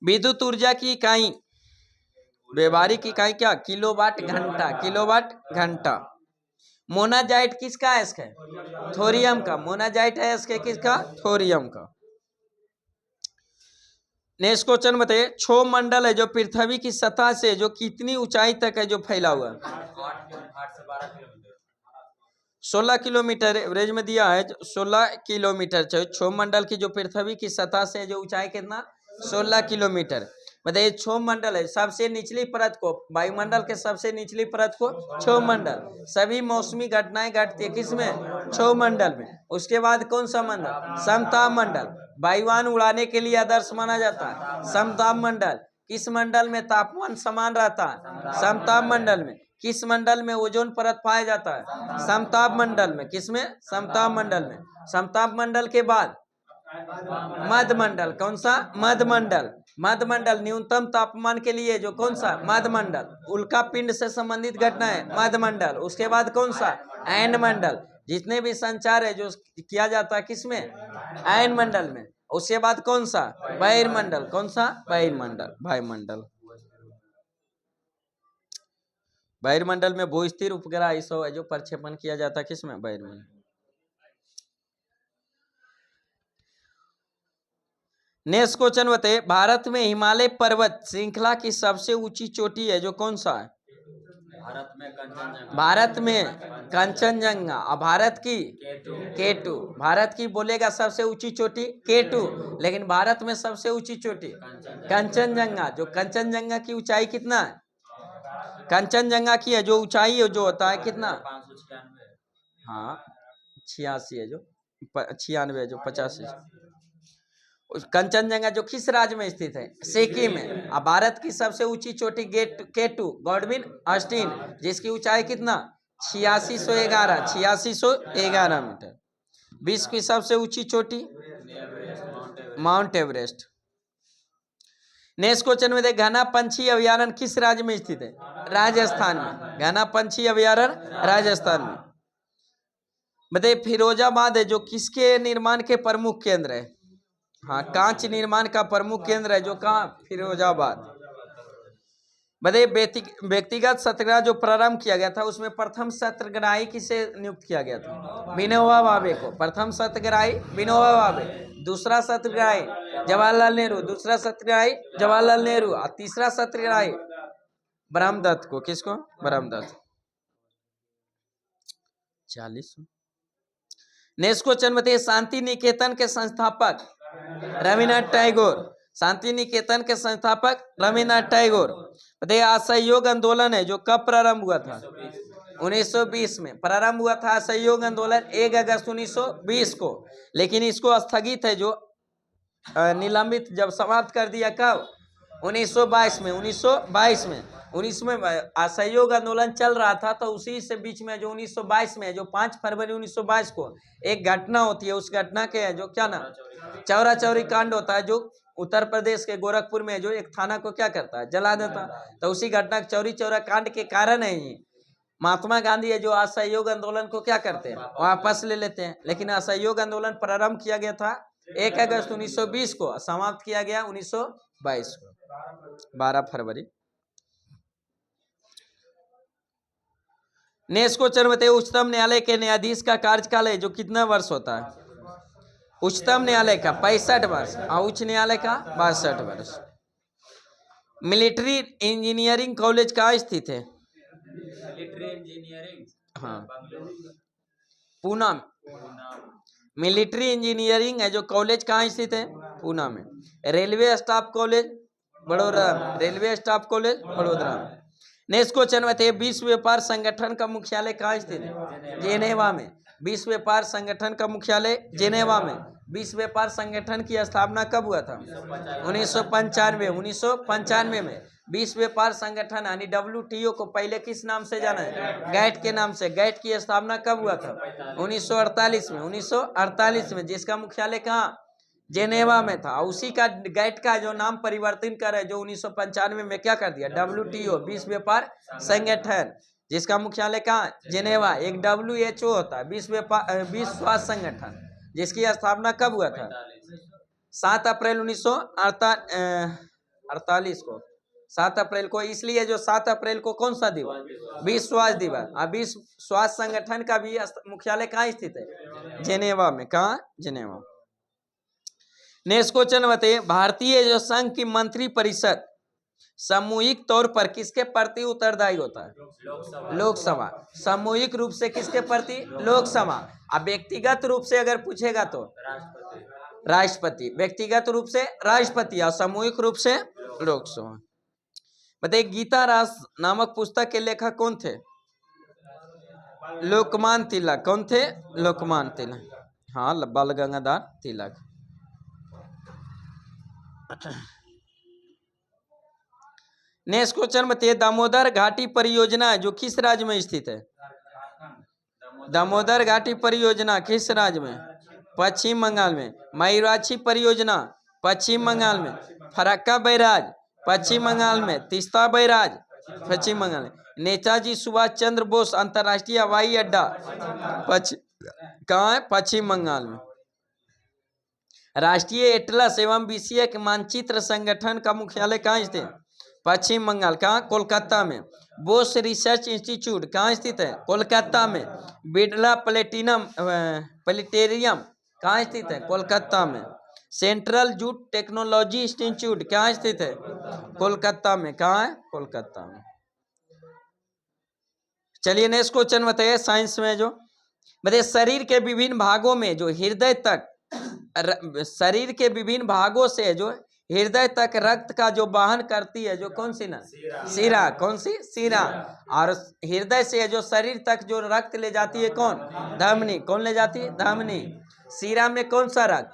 विद्युत ऊर्जा की इकाई, व्यवहारिक इकाई क्या, किलोवाट घंटा, किलोवाट घंटा। मोनाजाइट किसका है, इसका थोरियम का। मोनाजाइट है इसके किसका, थोरियम का। नेक्स्ट क्वेश्चन बताइए, क्षोभ मंडल है जो पृथ्वी की सतह से जो कितनी ऊंचाई तक है जो फैला हुआ है, 16 किलोमीटर एवरेज में दिया है, 16 किलोमीटर। क्षोभ मंडल की जो पृथ्वी की सतह से जो ऊंचाई कितना, 16 किलोमीटर। बताइए क्षोभ मंडल है सबसे निचली परत को, वायुमंडल के सबसे निचली परत को क्षोभ मंडल। सभी मौसमी घटनाएं घटती है किसमें, क्षोभ मंडल में। उसके बाद कौन सा मंडल, समताप मंडल, वायुयान उड़ाने के लिए आदर्श माना जाता है समताप मंडल। किस मंडल में तापमान समान रहता है, समताप मंडल में। किस मंडल में ओजोन परत पाया जाता है, समताप मंडल में। किसमें, समताप मंडल में। समताप मंडल के बाद मध्य मंडल, कौन सा, मध्य मंडल। मध्य मंडल न्यूनतम तापमान के लिए जो कौन सा, मध्य मंडल। उल्का पिंड से संबंधित घटना है मध्य मंडल। उसके बाद कौन सा, ऐन मंडल। जितने भी संचार है जो किया जाता है किसमें, ऐन मंडल में। उसके बाद कौन सा, बहिर्मंडल। कौन सा, बहिर्मंडल, वायुमंडल। बहिर्मंडल में भूस्थिर उपग्रह ये सब है जो प्रक्षेपण किया जाता है किसमें, बहिर्मंडल। नेक्स्ट क्वेश्चन बताइए, भारत में हिमालय पर्वत श्रृंखला की सबसे ऊंची चोटी है जो कौन सा है, भारत में कंचनजंगा। और भारत की केटू। भारत की बोलेगा सबसे ऊंची चोटी केटू, लेकिन भारत में सबसे ऊंची चोटी कंचनजंगा। जो कंचनजंगा की ऊंचाई कितना है, कंचनजंगा की है जो ऊंचाई है जो होता है कितना? 596। हाँ 86 है जो 96 है जो 85। कंचनजंगा जो किस राज्य में स्थित है? सिक्किम में। अब भारत की सबसे ऊंची चोटी K2 गॉडविन ऑस्टिन, जिसकी ऊंचाई कितना? 8611 मीटर। विश्व की सबसे ऊंची चोटी माउंट एवरेस्ट। नेक्स्ट क्वेश्चन में देख, घना पंछी अभयारण्य किस राज्य में स्थित है? राजस्थान में। घना पंछी अभयारण्य राजस्थान में। बताइए फिरोजाबाद है जो किसके निर्माण के प्रमुख केंद्र है? हाँ कांच निर्माण का प्रमुख केंद्र है जो कहाँ? फिरोजाबाद। बताइए व्यक्तिगत सत्याग्रह जो प्रारंभ किया गया था उसमें प्रथम सत्याग्रही किसे नियुक्त किया गया था? विनोबा भावे को। प्रथम सत्याग्रही विनोबा भावे, दूसरा सत्याग्रही जवाहरलाल नेहरू, दूसरा सत्याग्रही जवाहरलाल नेहरू और तीसरा सत्याग्रही ब्रह्मदत्त को। किसको? ब्रह्मदत्त। 40। नेक्स्ट क्वेश्चन बताइए शांति निकेतन के संस्थापक रविन्द्रनाथ टैगोर। शांति निकेतन के संस्थापक रविन्द्रनाथ टैगोर। बताइए असहयोग आंदोलन है जो कब प्रारंभ हुआ था? 1920 में प्रारंभ हुआ था असहयोग आंदोलन 1 अगस्त 1920 को, लेकिन इसको स्थगित है जो निलंबित जब समाप्त कर दिया कब? 1922 में। 19 में असहयोग आंदोलन चल रहा था तो उसी से बीच में जो 1922 में जो 5 फरवरी 1922 को एक घटना होती है, उस घटना के जो क्या नाम? चौरा चौरी कांड होता है जो उत्तर प्रदेश के गोरखपुर में जो एक थाना को क्या करता है? जला देता। तो उसी घटना चौरी चौरा कांड के कारण है ये महात्मा गांधी है जो असहयोग आंदोलन को क्या करते हैं? वापस ले लेते हैं। लेकिन असहयोग आंदोलन प्रारंभ किया गया था 1 अगस्त 1920 को, समाप्त किया गया 1922 को, 12 फरवरी। नेक्स्ट क्वेश्चन बताइए उच्चतम न्यायालय के न्यायाधीश का कार्यकाल है जो कितना वर्ष होता है? उच्चतम न्यायालय का 65 वर्ष और उच्च न्यायालय का 62 वर्ष। मिलिट्री इंजीनियरिंग कॉलेज कहाँ स्थित है? मिलिट्री इंजीनियरिंग, हाँ पूना में। मिलिट्री इंजीनियरिंग है जो कॉलेज कहाँ स्थित है? पूना में। Railway staff college Vadodara, railway staff college Vadodara. Next question बताइए विश्व व्यापार संगठन का मुख्यालय कहाँ स्थित है? जेनेवा में। विश्व व्यापार संगठन का मुख्यालय जेनेवा में। विश्व व्यापार संगठन की स्थापना कब हुआ था? 1995। 1995 में विश्व व्यापार संगठन यानी WTO को पहले किस नाम से जाना है? गैट के नाम से। गैट की स्थापना कब हुआ था? 1948 में। 1948 में, जिसका मुख्यालय कहाँ? जेनेवा में था। उसी का गैट का जो नाम परिवर्तन कर है जो 1995 में क्या कर दिया? WTO विश्व व्यापार संगठन, जिसका मुख्यालय कहाँ? जेनेवा। एक WHO होता है विश्व स्वास्थ्य संगठन, जिसकी स्थापना कब हुआ था? 7 अप्रैल 1948 को। 7 अप्रैल को, इसलिए जो 7 अप्रैल को कौन सा दिवस? विश्व स्वास्थ्य दिवस। अब विश्व स्वास्थ्य संगठन का भी मुख्यालय कहाँ स्थित है? जेनेवा में। कहाँ? जेनेवा। नेक्स्ट क्वेश्चन बताइए भारतीय जो संघ की मंत्री परिषद सामूहिक तौर पर किसके प्रति उत्तरदायी होता है? लोकसभा। सामूहिक रूप से किसके प्रति? लोकसभा। अब व्यक्तिगत रूप से अगर पूछेगा तो राष्ट्रपति। व्यक्तिगत रूप से राष्ट्रपति और सामूहिक रूप से लोकसभा। बताइए गीता रास नामक पुस्तक के लेखक कौन थे? लोकमान्य तिलक। कौन थे? लोकमान्य तिलक। हाँ बाल गंगाधर तिलक। नेक्स्ट क्वेश्चन बताइए दामोदर घाटी परियोजना जो किस राज्य में स्थित है? दामोदर घाटी परियोजना किस राज्य में? पश्चिम बंगाल में। मयूराक्षी परियोजना पश्चिम बंगाल में। फरक्का बैराज पश्चिम बंगाल में। तीस्ता बैराज पश्चिम बंगाल में। नेताजी सुभाष चंद्र बोस अंतर्राष्ट्रीय हवाई अड्डा कहाँ है? पश्चिम बंगाल में। राष्ट्रीय एटलस एवं विषय मानचित्र संगठन का मुख्यालय कहाँ स्थित है? पश्चिम बंगाल। कहाँ? कोलकाता में। बोस रिसर्च इंस्टीट्यूट कहाँ स्थित है? कोलकाता में। बिरला प्लेनेटेरियम कहाँ स्थित है? कोलकाता में। सेंट्रल जूट टेक्नोलॉजी इंस्टीट्यूट कहाँ स्थित है? कोलकाता में। कहाँ है? कोलकाता में। चलिए नेक्स्ट क्वेश्चन बताइए साइंस में जो बताइए शरीर के विभिन्न भागों में जो हृदय तक, शरीर के विभिन्न भागों से जो हृदय तक रक्त का जो वाहन करती है जो कौन सी ना, शिरा। कौन सी? शिरा। और हृदय से जो शरीर तक जो रक्त ले जाती है कौन? धमनी। कौन ले जाती है? धमनी। शिरा में कौन सा रक्त?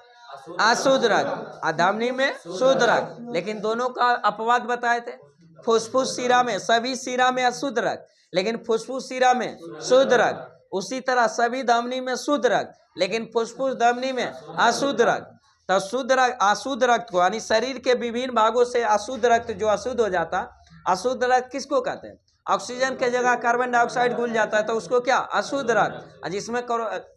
अशुद्ध रक्त। और धमनी में शुद्ध रक्त। लेकिन दोनों का अपवाद बताए थे। फुसफुस शिरा में, सभी शिरा में अशुद्ध रक्त, लेकिन फुसफुस शिरा में शुद्ध रक्त। उसी तरह सभी धमनी में शुद्ध रक्त, लेकिन फुसफुस धमनी में अशुद्ध रक्त। तो शुद्ध रक्त, अशुद्ध रक्त को यानी शरीर के विभिन्न भागों से अशुद्ध रक्त जो अशुद्ध हो जाता, अशुद्ध रक्त किसको कहते हैं? ऑक्सीजन के जगह कार्बन डाइऑक्साइड घुल जाता है तो उसको क्या? अशुद्ध रक्त। जिसमें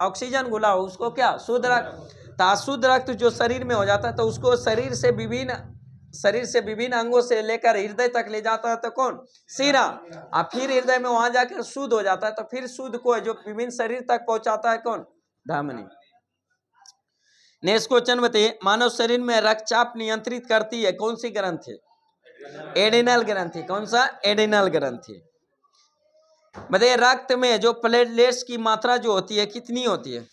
ऑक्सीजन घुला हो उसको क्या? शुद्ध रक्त। तो अशुद्ध रक्त जो शरीर में हो जाता है तो उसको शरीर से विभिन्न अंगों से लेकर हृदय तक ले जाता है तो कौन? शिरा। और फिर हृदय में वहां जाकर शुद्ध हो जाता है तो फिर शुद्ध को जो विभिन्न शरीर तक पहुंचाता है कौन? धमनी। नेक्स्ट क्वेश्चन बताइए, मानव शरीर में रक्तचाप नियंत्रित करती है कौन सी ग्रंथि? एडिनल ग्रंथि। कौन सा? एडिनल ग्रंथि। बताइए रक्त में जो प्लेटलेट्स की मात्रा जो होती है कितनी होती है?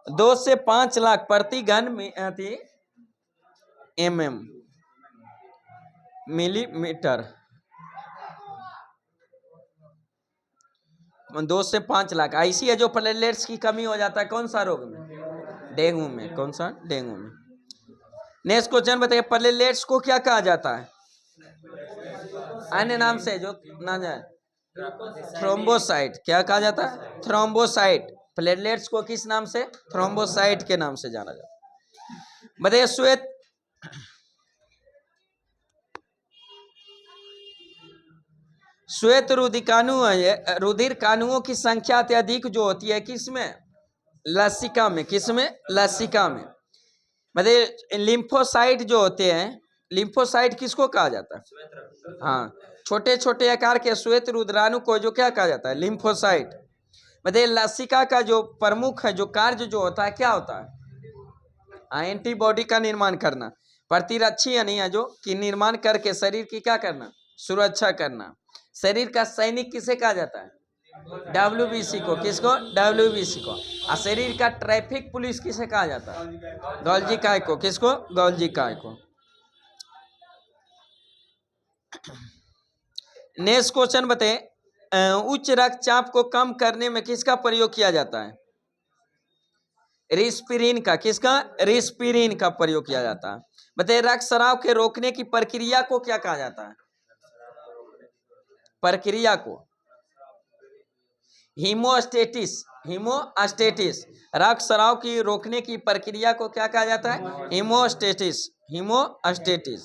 2 से 5 लाख प्रति घन mm मिलीमीटर। 2 से 5 लाख। ऐसी है जो प्लेटलेट्स की कमी हो जाता है कौन सा रोग में? डेंगू में। कौन सा? डेंगू में। नेक्स्ट क्वेश्चन बताइए, प्लेटलेट्स को क्या कहा जाता है? अन्य नाम से जो ना जाए, थ्रोम्बोसाइट। क्या कहा जाता है? थ्रोम्बोसाइट। प्लेटलेट्स को किस नाम से? थ्रोम्बोसाइट के नाम से जाना जाता है। बताइए श्वेत रुधिर कानुओं की संख्या अत्यधिक जो होती है किसमें? लसिका में। किसमें? लसिका में। मतलब लिम्फोसाइट जो होते हैं, लिम्फोसाइट किसको कहा जाता है? हाँ, छोटे छोटे आकार के श्वेत रुधिराणु को जो क्या कहा जाता है? लिम्फोसाइट। मतलब लसिका का जो प्रमुख है जो कार्य जो होता है क्या होता है? एंटीबॉडी का निर्माण करना, प्रतिरक्षी यानी जो कि निर्माण करके शरीर की क्या करना? सुरक्षा करना। शरीर का सैनिक किसे कहा जाता है? WBC को। किसको? WBC को। और शरीर का ट्रैफिक पुलिस किसे कहा जाता है? गोल्जी काय को। किसको? गोल्जी काय को। नेक्स्ट क्वेश्चन बताए, उच्च रक्तचाप को कम करने में किसका प्रयोग किया जाता है? रिस्पिरिन का। किसका? रिस्पिरिन का प्रयोग किया जाता है। बताइए रक्तस्राव के रोकने की प्रक्रिया को क्या कहा जाता है? प्रक्रिया को हीमोस्टेटिस। हीमोस्टेटिस। रक्तस्राव की रोकने की प्रक्रिया को क्या कहा जाता है? हीमोस्टेटिस। हीमोस्टेटिस।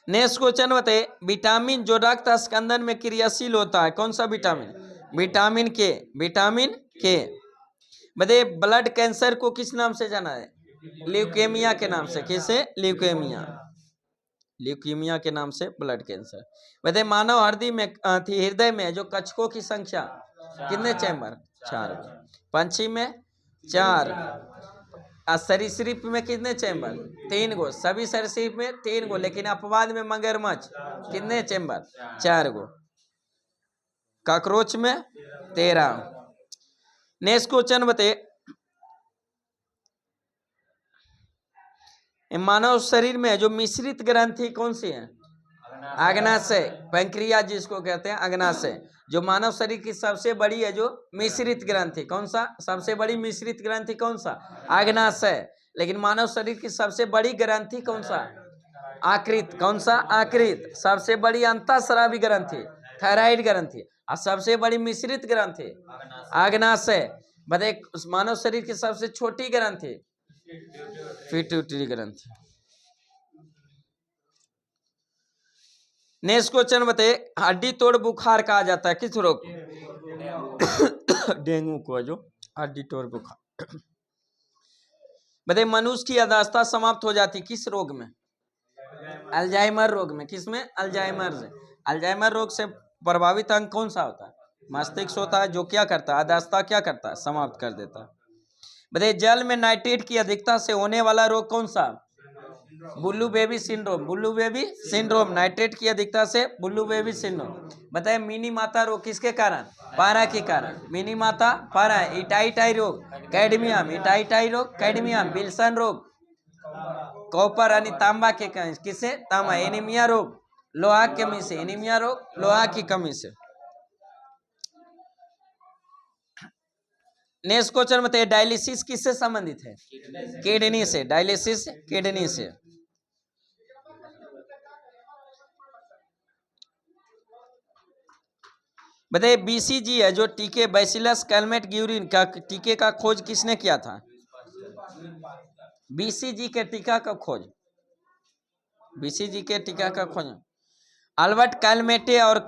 नेक्स्ट क्वेश्चन बताइए, विटामिन जो रक्त स्कंदन में क्रियाशील होता है कौन सा विटामिन? विटामिन के। विटामिन के। बताइए ब्लड कैंसर को किस नाम से जाना है? ल्यूकेमिया के नाम से। किसे? ल्यूकेमिया। ल्यूकीमिया के नाम से ब्लड कैंसर। बताइए मानव हृदय में जो कक्षकों की संख्या कितने चैम्बर? 4। पंछी में 4। सरीसृप में कितने चैम्बर? 3 गो। सभी सरीसृप में 3 गो, लेकिन अपवाद में मगरमच्छ कितने चैम्बर? 4 गो। कॉकरोच में 13। नेक्स्ट क्वेश्चन बताइए, मानव शरीर में जो मिश्रित ग्रंथि कौन सी है? अग्नाशय। पैंक्रियास जिसको कहते हैं, अग्नाशय। जो मानव शरीर की सबसे बड़ी है जो मिश्रित ग्रंथि कौन सा? सबसे बड़ी मिश्रित ग्रंथि कौन सा? अग्नाशय। लेकिन मानव शरीर की सबसे बड़ी ग्रंथि कौन सा? आकृत। कौन सा? आकृत। सबसे बड़ी अंतःस्रावी ग्रंथि थायराइड ग्रंथि। और सबसे बड़ी मिश्रित ग्रंथि अग्नाशय। बताइए मानव शरीर की सबसे छोटी ग्रंथि पिट्यूटरी ग्रंथि। नेक्स्ट क्वेश्चन बताइए, हड्डी तोड़ बुखार कहा जाता है किस रोग को? डेंगू को। जो हड्डी तोड़ बुखार। बताइए मनुष्य की अवस्था समाप्त हो जाती किस रोग में? अल्जाइमर रोग में। किसमें? अल्जाइमर से। अल्जाइमर रोग से प्रभावित अंग कौन सा होता है? मस्तिष्क होता है, जो क्या करता है? अवस्था क्या करता है? समाप्त कर देता है। बताइए जल में नाइट्रेट की अधिकता से होने वाला रोग कौन सा? बुल्लू बेबी सिंड्रोम, बुल्लू बेबी सिंड्रोम, नाइट्रेट की अधिकता से बुल्लू बेबी सिंड्रोम। बताए मिनी माता रोग किसके कारण? पारा के कारण। मिनी माता पारा। इटाई रोग कैडमियम, इटाई रोग कैडमियम। विल्सन रोग कॉपर यानी तांबा के कारण, किसे? तांबा। एनीमिया रोग लोहा की कमी से, एनीमिया रोग लोहा की कमी से। नेक्स्ट क्वेश्चन बताइए, डायलिसिस किससे संबंधित है? किडनी से। डायलिसिस किडनी से। बताइए बीसीजी है जो टीके बैसिलस कैलमेट ग्यूरिन का टीके का खोज किसने किया था? बीसीजी के टीका का खोज, बीसीजी के टीका का खोज अल्बर्ट कैलमेटे और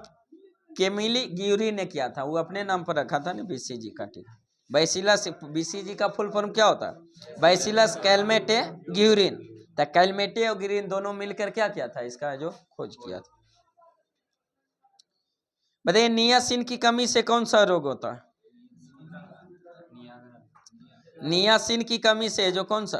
केमिली ग्यूरी ने किया था। वो अपने नाम पर रखा था ना बीसीजी का टीका। बैसिलस, बीसीजी का फुल फॉर्म क्या होता है? Bacillus Calmette Guérin. तो कैलमेटे और ग्यूरिन दोनों मिलकर क्या किया था? इसका जो खोज किया था। बताइए नियासिन की कमी से कौन सा रोग होता है? नियासिन की कमी से जो कौन सा?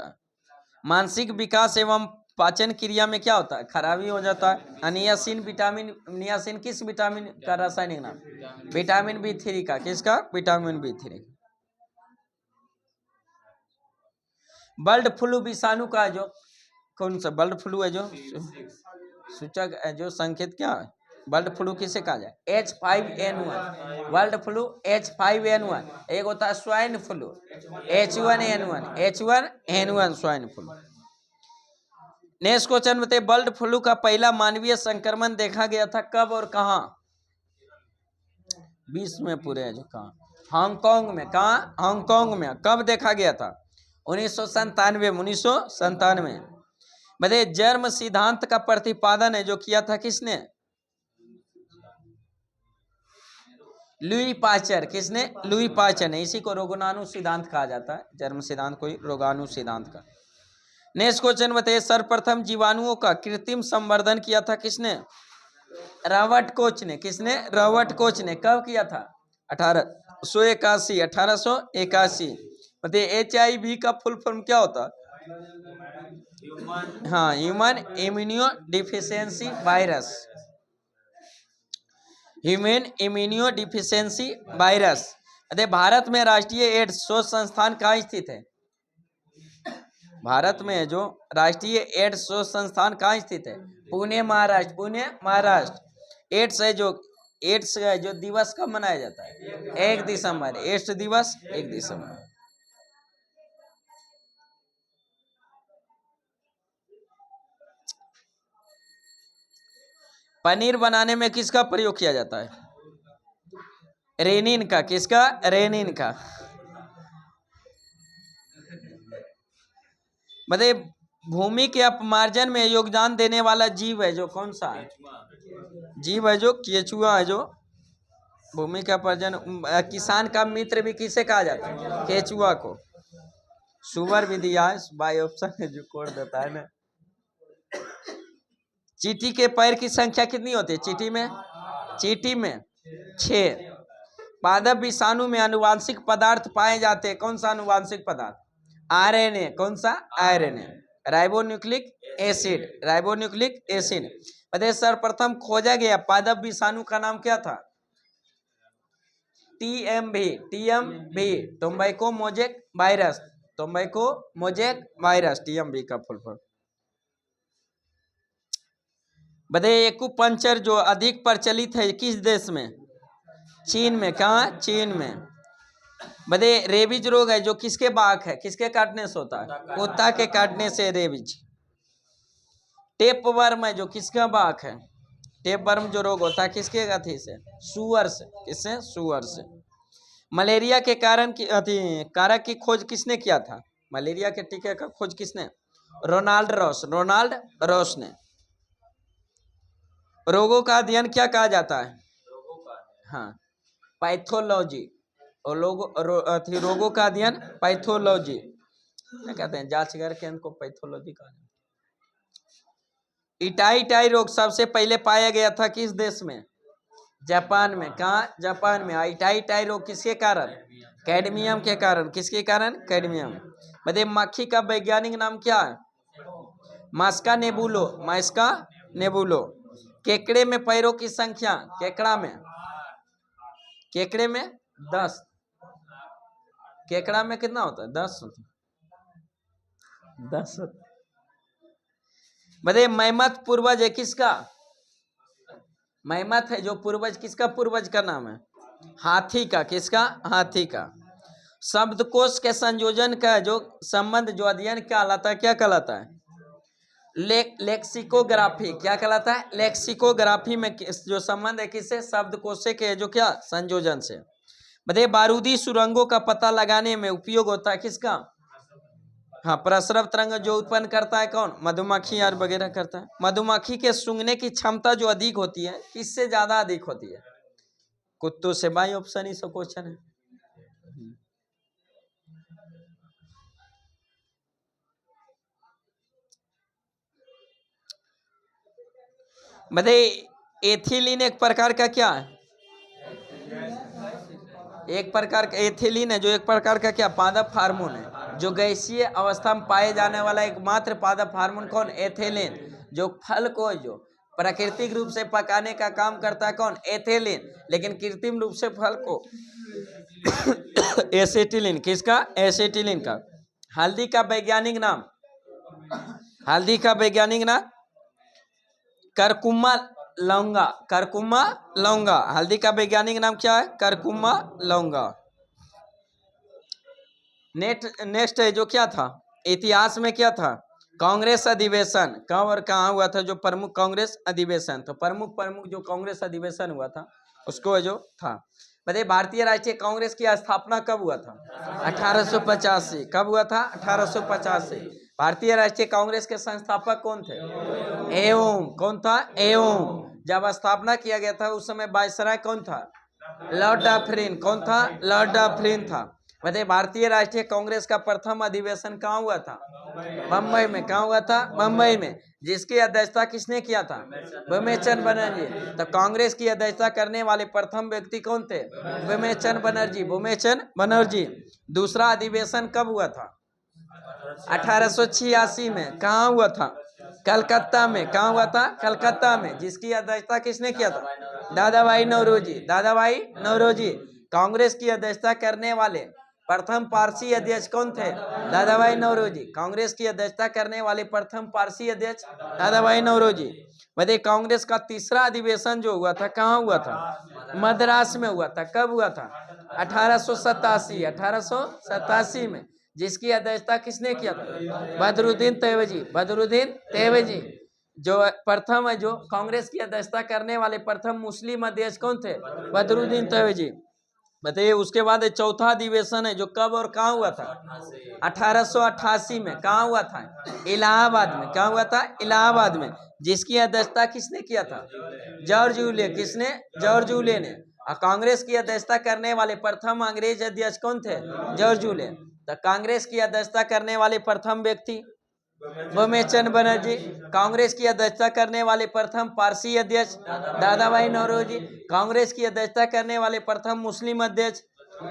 मानसिक विकास एवं पाचन क्रिया में क्या होता है? खराबी हो जाता है। नियासिन विटामिन, नियासिन किस विटामिन का रासायनिक नाम? विटामिन B3 का। किसका? Vitamin B3। बर्ड फ्लू विषाणु का जो कौन सा बर्ड फ्लू है जो सूचक है, जो संकेत क्या है? बर्ड फ्लू किसे कहा जाए? H5N1। Bird flu H5N1। एक होता है swine flu H1N1, H1N1 swine flu. Next question बताइए, बर्ड फ्लू का पहला मानवीय संक्रमण देखा गया था कब और कहां? विश्व में पूरे है जो कहां? हांगकांग में। कहां? हांगकांग में। कब देखा गया था? 1997 में। 1997। बताइए जर्म सिद्धांत का प्रतिपादन है जो किया था किसने? Louis Pasteur. किसने? लुई पाश्चर ने। इसी को रोगाणु सिद्धांत कहा जाता है, जर्म सिद्धांत को रोगाणु सिद्धांत का। नेक्स्ट क्वेश्चन बताइए, सर्वप्रथम जीवाणुओं का कृत्रिम संवर्धन किया था किसने? रॉबर्ट कोच ने। किसने? रॉबर्ट कोच ने। कब किया था? 1881। 1881। बताइए HIV का फुल फॉर्म क्या होता है? हाँ, human immuno deficiency virus. Human immuno deficiency virus. अरे भारत में राष्ट्रीय एड्स शोध संस्थान कहाँ स्थित है? भारत में जो राष्ट्रीय एड्स शोध संस्थान कहाँ स्थित है? पुणे, महाराष्ट्र। पुणे, महाराष्ट्र। एड्स है जो दिवस कब मनाया जाता है? 1 दिसंबर। एड्स दिवस 1 दिसंबर। पनीर बनाने में किसका प्रयोग किया जाता है? रेनिन का। किसका? रेनिन का। बताइए भूमि के अपमार्जन में योगदान देने वाला जीव है जो कौन सा है? जीव है जो केचुआ है, जो भूमि का अपमार्जन। किसान का मित्र भी किसे कहा जाता है? केचुआ को। सुअर भी दिया है, बाई ऑप्शन है जो कोड देता है ना। चींटी के पैर की संख्या कितनी होती है चींटी में? चींटी में 6। पादप विषाणु में अनुवांशिक पदार्थ पाए जाते हैं, कौन सा अनुवांशिक पदार्थ? RNA। कौन सा? RNA, ribonucleic acid. Ribonucleic acid. बताइए सर्वप्रथम खोजा गया पादप विषाणु का नाम क्या था? TMV। TMV tobacco mosaic virus. Tobacco mosaic virus, TMV का फुल फॉर्म। बताइए एक्यूपंक्चर जो अधिक प्रचलित है किस देश में? चीन में। कहाँ? चीन में। बताइए रेबीज रोग है जो किसके बाघ है, किसके काटने से होता है? कुत्ता के काटने से रेबीज। टेप वर्म है जो किसका बाघ है? टेप वर्म जो रोग होता है किसके अथी से? सुअर से। किससे? सुअर से। मलेरिया के कारण की कारक की खोज किसने किया था? मलेरिया के टीके का खोज किसने? Ronald Ross. रोनाल्ड रॉस ने। रोगों का अध्ययन क्या कहा जाता है? हाँ, पैथोलॉजी। और रोगों का अध्ययन पैथोलॉजी क्या कहते हैं? जांच करके इनको पैथोलॉजी कहा जाता है। इटाई रोग सबसे पहले पाया गया था किस देश में? जापान में। कहाँ? जापान में। इटाई रोग किसके कारण? कैडमियम के कारण। किसके कारण? कैडमियम। बताइए मक्खी का वैज्ञानिक नाम क्या है? मास्का नेबुलो, मास्का नेबुलो। केकड़े में पैरों की संख्या, केकड़ा में 10। केकड़ा में कितना होता है? 10 होता है। 10 होता है। बताइए मैमथ पूर्वज है किसका? मैमथ है जो पूर्वज, किसका पूर्वज का नाम है? हाथी का। किसका? हाथी का। शब्दकोश के संयोजन का जो संबंध, जो अध्ययन कहलाता है, क्या कहलाता है? लेक्सिकोग्राफी। क्या कहलाता है? लेक्सिकोग्राफी में जो संबंध है किससे? शब्दकोश के जो क्या संयोजन से। बताइए बारूदी सुरंगों का पता लगाने में उपयोग होता है किसका? हाँ, प्रसरव तरंग जो उत्पन्न करता है कौन? मधुमक्खी यार वगैरह करता है। मधुमक्खी के सूंघने की क्षमता जो अधिक होती है, किससे ज्यादा अधिक होती है? कुत्तों से। बाई ऑप्शन ही सब क्वेश्चन है। बताइए एथिलीन एक प्रकार का क्या है? एक प्रकार का एथिलीन है जो एक प्रकार का क्या? पादप हार्मोन है। जो गैसीय अवस्था में पाए जाने वाला एकमात्र पादप हार्मोन कौन? एथिलीन। जो फल को जो प्राकृतिक रूप से पकाने का काम करता है कौन? एथिलीन। लेकिन कृत्रिम रूप से फल को एसेटिलीन। किसका? एसेटिलीन का। हल्दी का वैज्ञानिक नाम, हल्दी का वैज्ञानिक नाम करकुमा लौंगा। करकुमा लौंगा। हल्दी का वैज्ञानिक नाम क्या है? करकुमा लौंगा। नेक्स्ट है जो क्या था? इतिहास में क्या था? कांग्रेस अधिवेशन कब और कहाँ हुआ था? जो प्रमुख कांग्रेस अधिवेशन। तो प्रमुख जो कांग्रेस अधिवेशन हुआ था उसको जो था। बताइए भारतीय राष्ट्रीय कांग्रेस की स्थापना कब हुआ था? 1885। कब हुआ था? 1885। भारतीय राष्ट्रीय कांग्रेस के संस्थापक कौन थे? एवं। कौन था? एवं। जब स्थापना किया गया था उस समय वायसराय कौन था? Lord Dufferin. कौन था? लॉर्ड डफरिन था। बताइए भारतीय राष्ट्रीय कांग्रेस का प्रथम अधिवेशन कहाँ हुआ था? बम्बई में। कहाँ हुआ था? बम्बई में। जिसकी अध्यक्षता किसने किया था? भूमेचंद बनर्जी। तो कांग्रेस की अध्यक्षता करने वाले प्रथम व्यक्ति कौन थे? भूमेचंद बनर्जी। भूमेचंद बनर्जी। दूसरा अधिवेशन कब हुआ था? 1886 में। कहाँ हुआ था? कलकत्ता में। कहाँ हुआ था? कलकत्ता में। जिसकी अध्यक्षता किसने किया था? दादाभाई नौरोजी। दादाभाई नौरोजी। कांग्रेस की अध्यक्षता करने वाले प्रथम पारसी अध्यक्ष कौन थे? दादाभाई नौरोजी। कांग्रेस की अध्यक्षता करने वाले प्रथम पारसी अध्यक्ष दादाभाई नौरोजी। बताइए कांग्रेस का तीसरा अधिवेशन जो हुआ था कहाँ हुआ था? मद्रास में हुआ था। कब हुआ था? 1887। 1887 में। जिसकी अध्यक्षता किसने किया था? बदरुद्दीन तैयबजी। बदरुद्दीन तैयबजी। जो प्रथम है जो कांग्रेस की अध्यक्षता करने वाले प्रथम मुस्लिम अध्यक्ष कौन थे? बदरुद्दीन तैयबजी। बताइए उसके बाद चौथा अधिवेशन है जो कब और कहाँ हुआ था? 1888 में। कहाँ हुआ था? इलाहाबाद में। कहाँ हुआ था? इलाहाबाद में। जिसकी अध्यक्षता किसने किया था? George Yule. किसने? जॉर्ज यूले ने। और कांग्रेस की अध्यक्षता करने वाले प्रथम अंग्रेज अध्यक्ष कौन थे? George Yule. तो कांग्रेस की अध्यक्षता करने वाले प्रथम व्यक्ति भूमेचंद बनर्जी। कांग्रेस की अध्यक्षता करने वाले प्रथम पारसी अध्यक्ष दादाभाई नौरोजी। कांग्रेस की अध्यक्षता करने वाले प्रथम मुस्लिम अध्यक्ष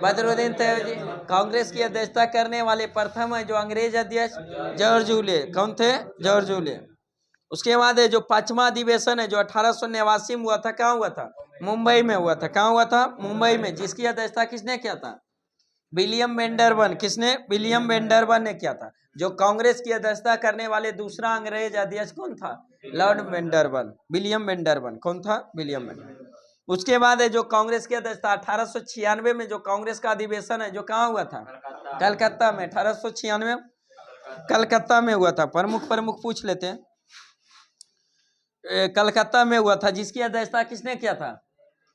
बदरुद्दीन तैयबजी। कांग्रेस की अध्यक्षता करने वाले प्रथम जो अंग्रेज अध्यक्ष जॉर्ज यूले। कौन थे? George Yule. उसके बाद है जो पांचवा अधिवेशन है जो 1889 में हुआ था। कहाँ हुआ था? मुंबई में हुआ था। कहाँ हुआ था? मुंबई में। जिसकी अध्यक्षता किसने किया था? विलियम वेंडरबर्न। किसने? विलियम वेंडरबर्न ने किया था। जो कांग्रेस की अध्यक्षता करने वाले दूसरा अंग्रेज अध्यक्ष कौन था? लॉर्ड वेंडरबर्न। विलियम वेंडरबर्न। कौन था? विलियम वेंडरबर्न। उसके बाद है जो कांग्रेस की अध्यक्षता 1896 में जो कांग्रेस का अधिवेशन है जो कहाँ हुआ था? कलकत्ता में। 1896 कलकत्ता में हुआ था। प्रमुख पूछ लेते हैं। कलकत्ता में हुआ था। जिसकी अध्यक्षता किसने किया था?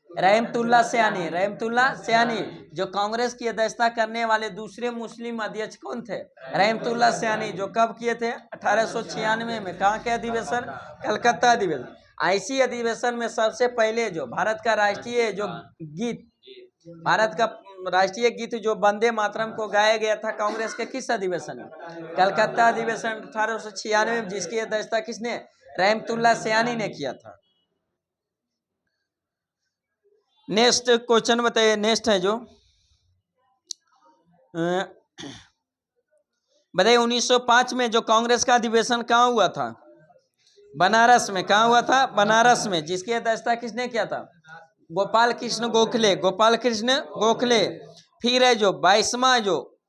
रहमतुल्लाह सयानी। रहमतुल्लाह सयानी। जो कांग्रेस की अध्यक्षता करने वाले दूसरे मुस्लिम अध्यक्ष कौन थे? रहमतुल्लाह सयानी। जो कब किए थे? 1896 में। कहाँ के अधिवेशन? कलकत्ता अधिवेशन। ऐसी अधिवेशन में सबसे पहले जो भारत का राष्ट्रीय जो गीत, भारत का राष्ट्रीय गीत जो वंदे मातरम को गाया गया था कांग्रेस के किस अधिवेशन में? कलकत्ता अधिवेशन 1896 में। जिसकी अध्यक्षता किसने? रहमतुल्लाह सयानी ने किया था। नेक्स्ट क्वेश्चन बताइए। नेक्स्ट है जो बताइए 1905 में जो कांग्रेस का अधिवेशन कहाँ हुआ था? बनारस में। कहाँ हुआ था? बनारस में। जिसकी अध्यक्षता किसने किया था? गोपाल कृष्ण गोखले। गोपाल कृष्ण गोखले। फिर है जो 22वां जो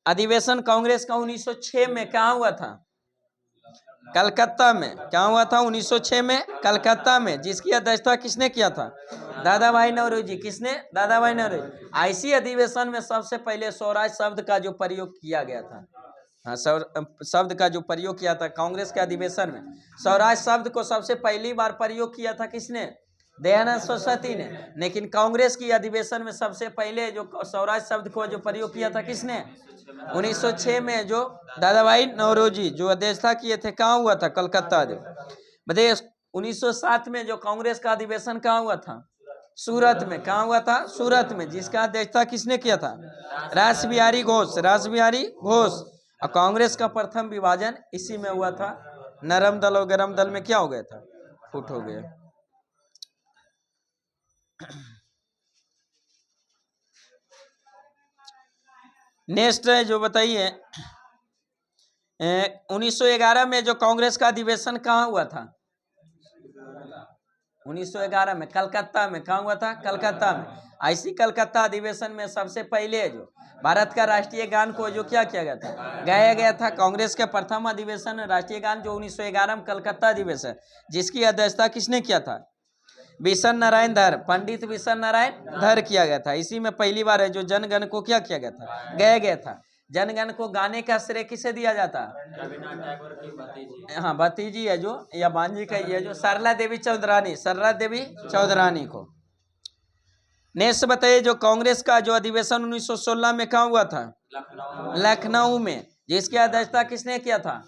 अधिवेशन कांग्रेस का 1906 में कहाँ हुआ था? कलकत्ता में। क्या हुआ था 1906 में? कलकत्ता में। जिसकी अध्यक्षता किसने किया था? दादा भाई नौरोजी। किसने? दादा भाई नौरोजी। ऐसी अधिवेशन में सबसे पहले स्वराज शब्द का जो प्रयोग किया गया था, हाँ, शब्द का जो प्रयोग किया था कांग्रेस के अधिवेशन में, स्वराज शब्द को सबसे पहली बार प्रयोग किया था किसने? दयानंद सरस्वती ने। लेकिन कांग्रेस की अधिवेशन में सबसे पहले जो स्वराज शब्द को जो प्रयोग किया था किसने? 1906 में जो दादा भाई नौरोजी जो अध्यक्षता किए थे। कहाँ हुआ था? कलकत्ता। जो बताइए 1907 में जो कांग्रेस का अधिवेशन कहाँ हुआ था? सूरत में। कहाँ हुआ था? सूरत में। जिसका अध्यक्षता किसने किया था? रास बिहारी घोष। रास बिहारी घोष। और कांग्रेस का प्रथम विभाजन इसी में हुआ था। नरम दल और गरम दल में क्या हो गया था? फुट हो गया। नेक्स्ट है जो बताइए 1911 में जो कांग्रेस का अधिवेशन कहाँ हुआ था? 1911 में कलकत्ता में। कहाँ हुआ था? कलकत्ता में। ऐसी कलकत्ता अधिवेशन में सबसे पहले जो भारत का राष्ट्रीय गान को जो क्या किया गया था? गाया गया था। कांग्रेस के प्रथम अधिवेशन राष्ट्रीय गान जो 1911 में कलकत्ता अधिवेशन, जिसकी अध्यक्षता किसने किया था? बिशन नारायण धर। पंडित बिशन नारायण धर किया गया था। इसी में पहली बार है जो जनगण को क्या किया गया था? गाया गया था। जनगण को गाने का श्रेय किसे दिया जाता? हाँ, भतीजी है जो, या बांजी का ही है जो, सरला देवी चौधरानी। सरला देवी चौधरानी को। नेक्स्ट बताइए जो कांग्रेस का जो अधिवेशन 1916 में कहाँ हुआ था? लखनऊ में। जिसकी अध्यक्षता किसने किया था?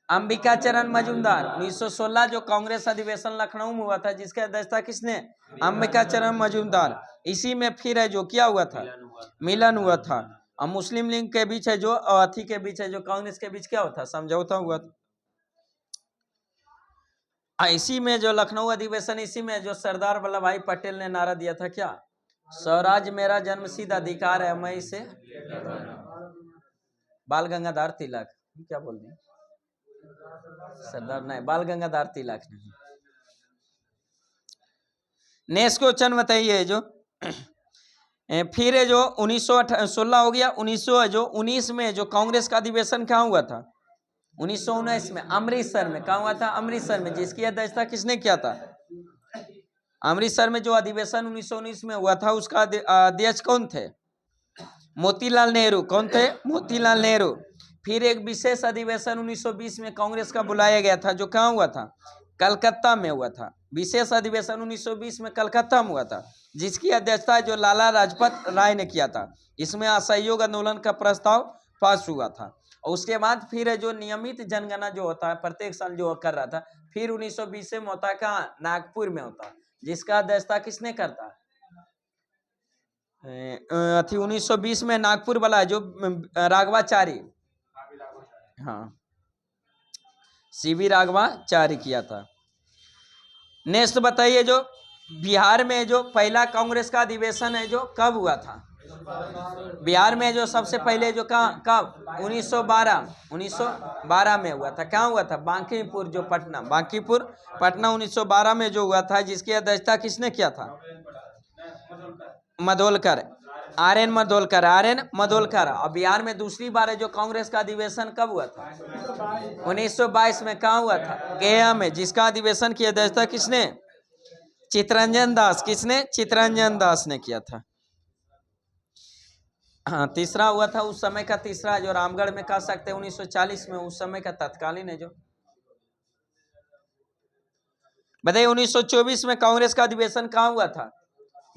अंबिका चरण मजूमदार। 1916 जो कांग्रेस अधिवेशन लखनऊ में हुआ था, जिसकी अध्यक्षता किसने? अंबिका चरण मजूमदार। इसी में फिर है जो क्या हुआ था? मिलन हुआ था। और मुस्लिम लीग के बीच है जो, अथी के बीच है जो, कांग्रेस के बीच क्या होता? समझौता हुआ था। इसी में जो लखनऊ अधिवेशन, इसी में जो सरदार वल्लभ भाई पटेल ने नारा दिया था क्या? स्वराज मेरा जन्मसिद्ध अधिकार है, मैं इसे। बाल गंगाधर तिलक। क्या बोल रहे? सरदार नहीं, बाल गंगाधर तिलक नहीं। नेक्स्ट क्वेश्चन बताइए जो फिर है जो 1916 हो गया। 1919 में जो कांग्रेस का अधिवेशन कहाँ हुआ था? 1919 में अमृतसर में। कहाँ हुआ था? अमृतसर में। जिसकी अध्यक्षता किसने किया था? अमृतसर में जो अधिवेशन 1919 में हुआ था, उसका अध्यक्ष कौन थे? मोतीलाल नेहरू। कौन थे? मोतीलाल नेहरू। फिर एक विशेष अधिवेशन 1920 में कांग्रेस का बुलाया गया था, जो कहाँ हुआ था? कलकत्ता में हुआ था। विशेष अधिवेशन 1920 में कलकत्ता में हुआ था, जिसकी अध्यक्षता जो लाला लाजपत राय ने किया था। इसमें असहयोग आंदोलन का प्रस्ताव पास हुआ था। और उसके बाद फिर जो नियमित जनगणना जो होता है प्रत्येक साल जो कर रहा था, फिर 1920 में होता है कहाँ? नागपुर में होता है। जिसका अध्यक्षता किसने करता है? 1920 में नागपुर वाला जो राघवाचारी, हाँ, सीवी राघवाचारी किया था। नेक्स्ट बताइए जो बिहार में जो पहला कांग्रेस का अधिवेशन है जो कब हुआ था? बिहार में जो सबसे पहले जो कब? 1912 में हुआ था। कहाँ हुआ था? बांकीपुर जो पटना, बांकीपुर पटना 1912 में जो हुआ था, जिसकी अध्यक्षता किसने किया था? मधोलकर। आर.एन. मधोलकर। आर.एन. मधोलकर। और बिहार में दूसरी बार है जो कांग्रेस का अधिवेशन कब हुआ था? 1922 में। कहाँ हुआ था? गया में। जिसका अधिवेशन की अध्यक्षता किसने? चितरंजन दास। किसने? चितरंजन दास ने किया था। हाँ, तीसरा हुआ था उस समय का, तीसरा जो रामगढ़ में कह सकते हैं 1940 में, उस समय का तत्कालीन है जो। बताइए 1924 में कांग्रेस का अधिवेशन कहाँ हुआ था?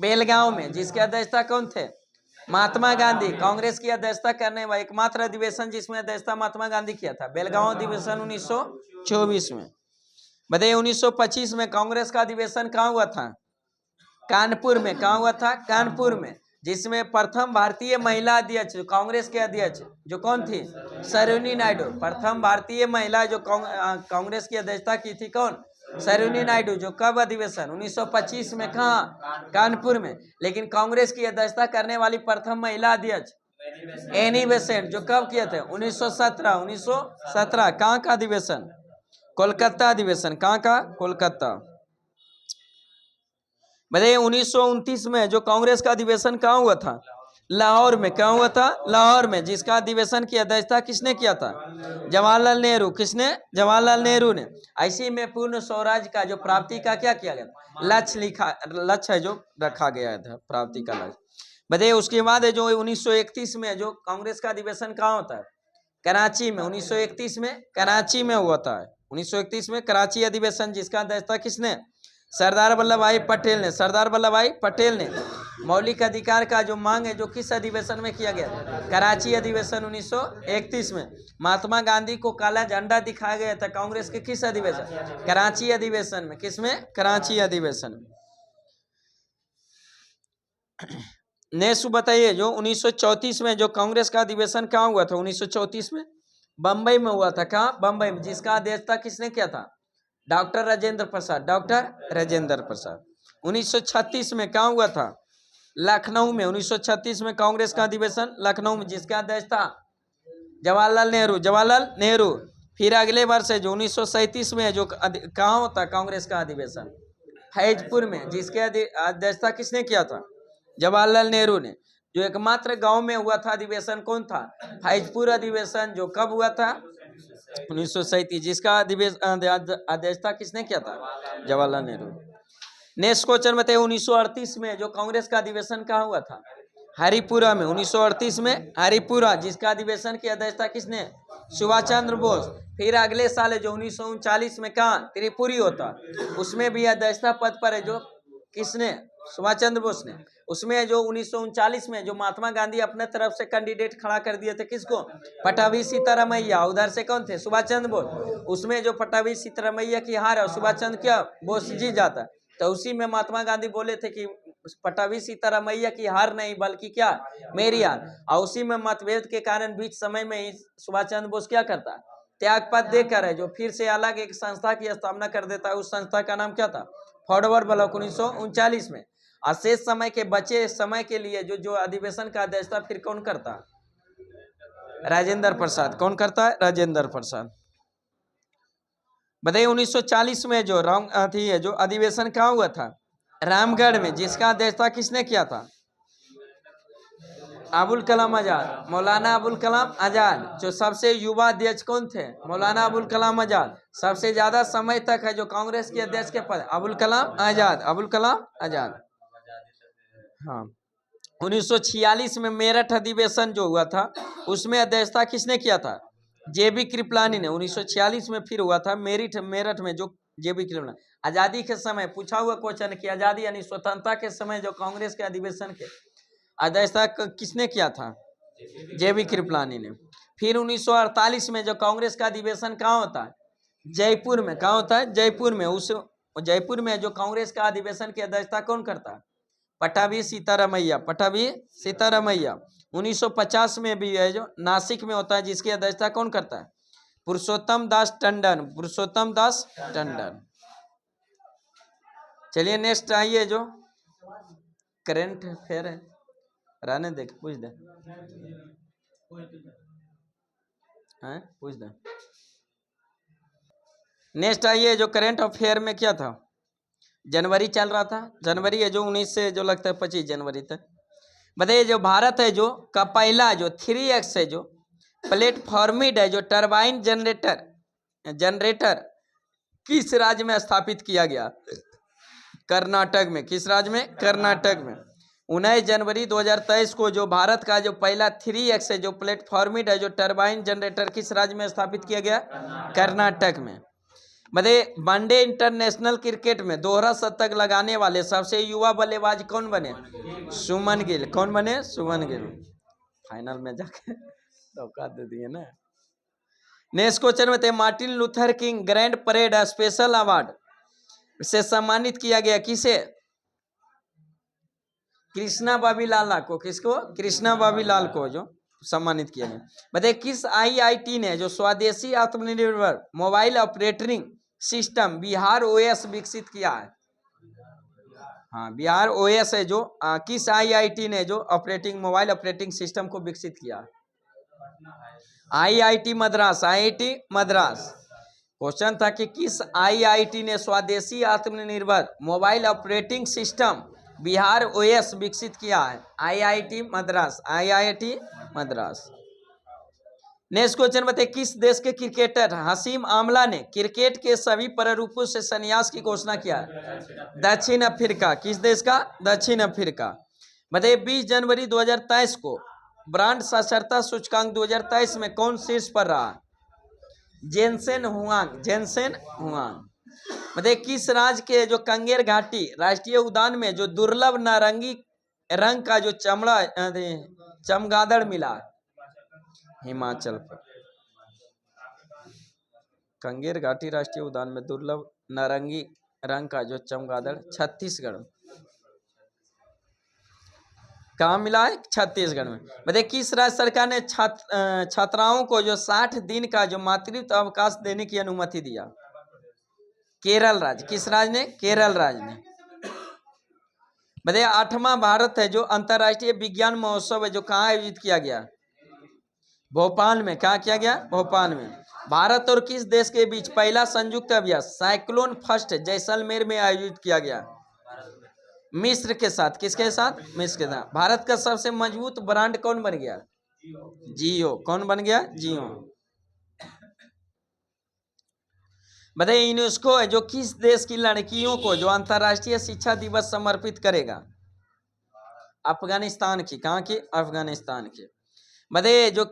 बेलगांव में। जिसके अध्यक्षता कौन थे? महात्मा गांधी। कांग्रेस की अध्यक्षता करने वाला एकमात्र अधिवेशन जिसमें अध्यक्षता महात्मा गांधी किया था, बेलगांव अधिवेशन 1924 में। बताइए 1925 में कांग्रेस का अधिवेशन कहाँ हुआ था? कानपुर में। कहाँ हुआ था? कानपुर में। जिसमें प्रथम भारतीय महिला अध्यक्ष कांग्रेस के अध्यक्ष जो कौन थी? सरोजिनी नायडू। प्रथम भारतीय महिला जो कांग्रेस की अध्यक्षता की थी, कौन? सरोजिनी नायडू। जो कब अधिवेशन? 1925 में। कहाँ? कानपुर में। लेकिन कांग्रेस की अध्यक्षता करने वाली प्रथम महिला अध्यक्ष एनी बेसेंट, जो कब किए थे? 1917। 1917 कहाँ का अधिवेशन? कोलकाता अधिवेशन। कहाँ का? कोलकाता। बताइए 1929 में जो कांग्रेस का अधिवेशन कहाँ हुआ था? लाहौर में। कहाँ हुआ था? लाहौर में। जिसका अधिवेशन की अध्यक्षता किसने किया था? जवाहरलाल नेहरू। किसने? जवाहरलाल नेहरू ने। ऐसे में पूर्ण स्वराज का जो प्राप्ति का क्या किया गया? लक्ष्य है जो रखा गया था, प्राप्ति का लक्ष्य। बताइए उसके बाद है जो 1931 में जो कांग्रेस का अधिवेशन कहाँ होता है? कराची में। 1931 में कराची में हुआ था। 1931 में कराची अधिवेशन, जिसका अध्यक्षता किसने? सरदार वल्लभ भाई पटेल ने। सरदार वल्लभ भाई पटेल ने। मौलिक अधिकार का जो मांग है जो किस अधिवेशन में किया गया? कराची अधिवेशन 1931 में। महात्मा गांधी को काला झंडा दिखाया गया था कांग्रेस के किस अधिवेशन? कराची अधिवेशन में। किसमें? कराची अधिवेशन में। नेक्स्ट बताइए जो 1934 में जो कांग्रेस का अधिवेशन कहाँ हुआ था? 1934 में बंबई में हुआ था। कहाँ? बंबई में। जिसका अध्यक्षता किसने किया था? डॉक्टर राजेंद्र प्रसाद। डॉक्टर राजेंद्र प्रसाद। 1936 में कहाँ हुआ था? लखनऊ में। 1936 में कांग्रेस का अधिवेशन लखनऊ में, जिसका अध्यक्ष था जवाहरलाल नेहरू। जवाहरलाल नेहरू। फिर अगले वर्ष है जो 1937 में जो कहाँ होता कांग्रेस का अधिवेशन? फैजपुर में। जिसके अध्यक्षता किसने किया था? जवाहरलाल नेहरू ने। जो एकमात्र गांव में हुआ था अधिवेशन कौन था? फैजपुर अधिवेशन, जो कब हुआ था? 1937। जिसका अध्यक्षता किसने किया था? जवाहरलाल नेहरू। नेक्स्ट क्वेश्चन बताइए 1938 में जो कांग्रेस का अधिवेशन कहाँ हुआ था? हरिपुरा में। 1938 में हरिपुरा, जिसका अधिवेशन की अध्यक्षता किसने? सुभाष चंद्र बोस। फिर अगले साल है जो 1939 में कहाँ? त्रिपुरी होता, उसमें भी अध्यक्षता पद पर है जो किसने? सुभाष चंद्र बोस ने। उसमें जो 1939 में जो महात्मा गांधी अपने तरफ से कैंडिडेट खड़ा कर दिए थे, किसको? पटाभी सीतारामैया। उधर से कौन थे? सुभाष चंद्र बोस। उसमें जो पटाभी सीतारामैया की हार है, सुभाष चंद्र क्या बोस जीत जाता, तो उसी में महात्मा गांधी बोले थे कि पटाभी सीतारामैया की हार नहीं बल्कि क्या? मेरी हार। और उसी में मतभेद के कारण बीच समय में ही सुभाष चंद्र बोस क्या करता? त्यागपत्र देकर है जो फिर से अलग एक संस्था की स्थापना कर देता है। उस संस्था का नाम क्या था? Forward block. 1939 में। शेष समय के बचे समय के लिए जो जो अधिवेशन का अध्यक्षता फिर कौन करता? राजेंद्र प्रसाद। कौन करता है? राजेंद्र प्रसाद। बताइए 1940 में जो थी जो अधिवेशन कहाँ हुआ था? रामगढ़ में। जिसका अध्यक्षता किसने किया था? अबुल कलाम आजाद। मौलाना अबुल कलाम आजाद। जो सबसे युवा अध्यक्ष कौन थे? मौलाना अबुल कलाम आजाद। सबसे ज्यादा समय तक है जो कांग्रेस के अध्यक्ष के पद? अबुल कलाम आजाद। अबुल कलाम आजाद। हाँ। 1946 में मेरठ अधिवेशन जो हुआ था उसमें अध्यक्षता किसने किया था? जेबी कृपलानी ने। 1946 में फिर हुआ था मेरठ में जो जेबी कृपलानी। आजादी के समय पूछा हुआ क्वेश्चन कि आजादी यानी स्वतंत्रता के समय जो कांग्रेस के अधिवेशन के अध्यक्षता किसने किया था? जेबी कृपलानी ने। फिर 1948 में जो कांग्रेस का अधिवेशन कहाँ होता है? जयपुर में। कहाँ होता है? जयपुर में। उस जयपुर में जो कांग्रेस का अधिवेशन की अध्यक्षता कौन करता है? पटाभी सीतारामैया। पटाभी सीतारामैया। 1950 में भी है जो नासिक में होता है, जिसकी अध्यक्षता कौन करता है? पुरुषोत्तम दास टंडन। पुरुषोत्तम दास टंडन। चलिए नेक्स्ट आइए जो करंट अफेयर है, रहने देख पूछ दे, पूछ दे। नेक्स्ट आइए जो करंट अफेयर में क्या था? जनवरी चल रहा था। जनवरी है जो 19 से जो लगता है 25 जनवरी तक। बताइए जो भारत है जो का पहला जो 3x है जो प्लेटफॉर्मिड है जो टरबाइन जनरेटर किस राज्य में स्थापित किया गया? कर्नाटक में। किस राज्य में? कर्नाटक में। 19 जनवरी 2023 को जो भारत का जो पहला 3x है जो प्लेटफॉर्मिड है जो टरबाइन जनरेटर किस राज्य में स्थापित किया गया? कर्नाटक में। बताइए वनडे इंटरनेशनल क्रिकेट में दोहरा शतक लगाने वाले सबसे युवा बल्लेबाज कौन बने? सुमन गिल। कौन बने? सुमन गिल। फाइनल में जाके धोखा दे दिए ना। नेक्स्ट क्वेश्चन में Martin Luther king grand parade special award से सम्मानित किया गया किसे? कृष्णा बाबीलाल को। किसको? कृष्णा बाबीलाल को जो सम्मानित किया गया। बताइए किस IIT ने जो स्वदेशी आत्मनिर्भर mobile operating system Bihar OS विकसित किया है? हाँ, बिहार ओएस है जो किस आईआईटी ने जो मोबाइल ऑपरेटिंग सिस्टम को विकसित किया? IIT Madras, IIT Madras. Question था कि किस आईआईटी ने स्वदेशी आत्मनिर्भर mobile operating system Bihar OS विकसित किया है? IIT Madras, IIT Madras. Next question बताइए, किस देश के क्रिकेटर हसीम आमला ने क्रिकेट के सभी प्रारूपों से संन्यास की घोषणा किया? दक्षिण अफ्रीका। किस देश का? दक्षिण अफ्रीका। बताइए 20 जनवरी 2023 को ब्रांड साक्षरता सूचकांक 2023 में कौन शीर्ष पर रहा? Jensen Huang, Jensen Huang. बताइए किस राज्य के जो कंगेर घाटी राष्ट्रीय उद्यान में जो दुर्लभ नारंगी रंग का जो चमगादड़ मिला? हिमाचल पर। कंगेर घाटी राष्ट्रीय उद्यान में दुर्लभ नारंगी रंग का जो चमगादड़ छत्तीसगढ़। कहाँ मिला है? छत्तीसगढ़ में। बताइए किस राज्य सरकार ने छात्राओं को जो 60 दिन का जो मातृत्व अवकाश देने की अनुमति दिया? केरल राज्य। किस राज्य ने? केरल राज्य ने। बताइए 8वां भारत है जो अंतर्राष्ट्रीय विज्ञान महोत्सव है जो कहाँ आयोजित किया गया? भोपाल में। कहाँ किया गया? भोपाल में। भारत और किस देश के बीच पहला संयुक्त अभ्यास साइक्लोन फर्स्ट जैसलमेर में आयोजित किया गया? मिस्र के साथ। किसके साथ? मिस्र के साथ। भारत का सबसे मजबूत ब्रांड कौन बन गया? जियो। कौन बन गया? जियो। बताइए यूनेस्को है जो किस देश की लड़कियों को जो अंतर्राष्ट्रीय शिक्षा दिवस समर्पित करेगा? अफगानिस्तान की। कहाँ की? अफगानिस्तान की। बताइए जो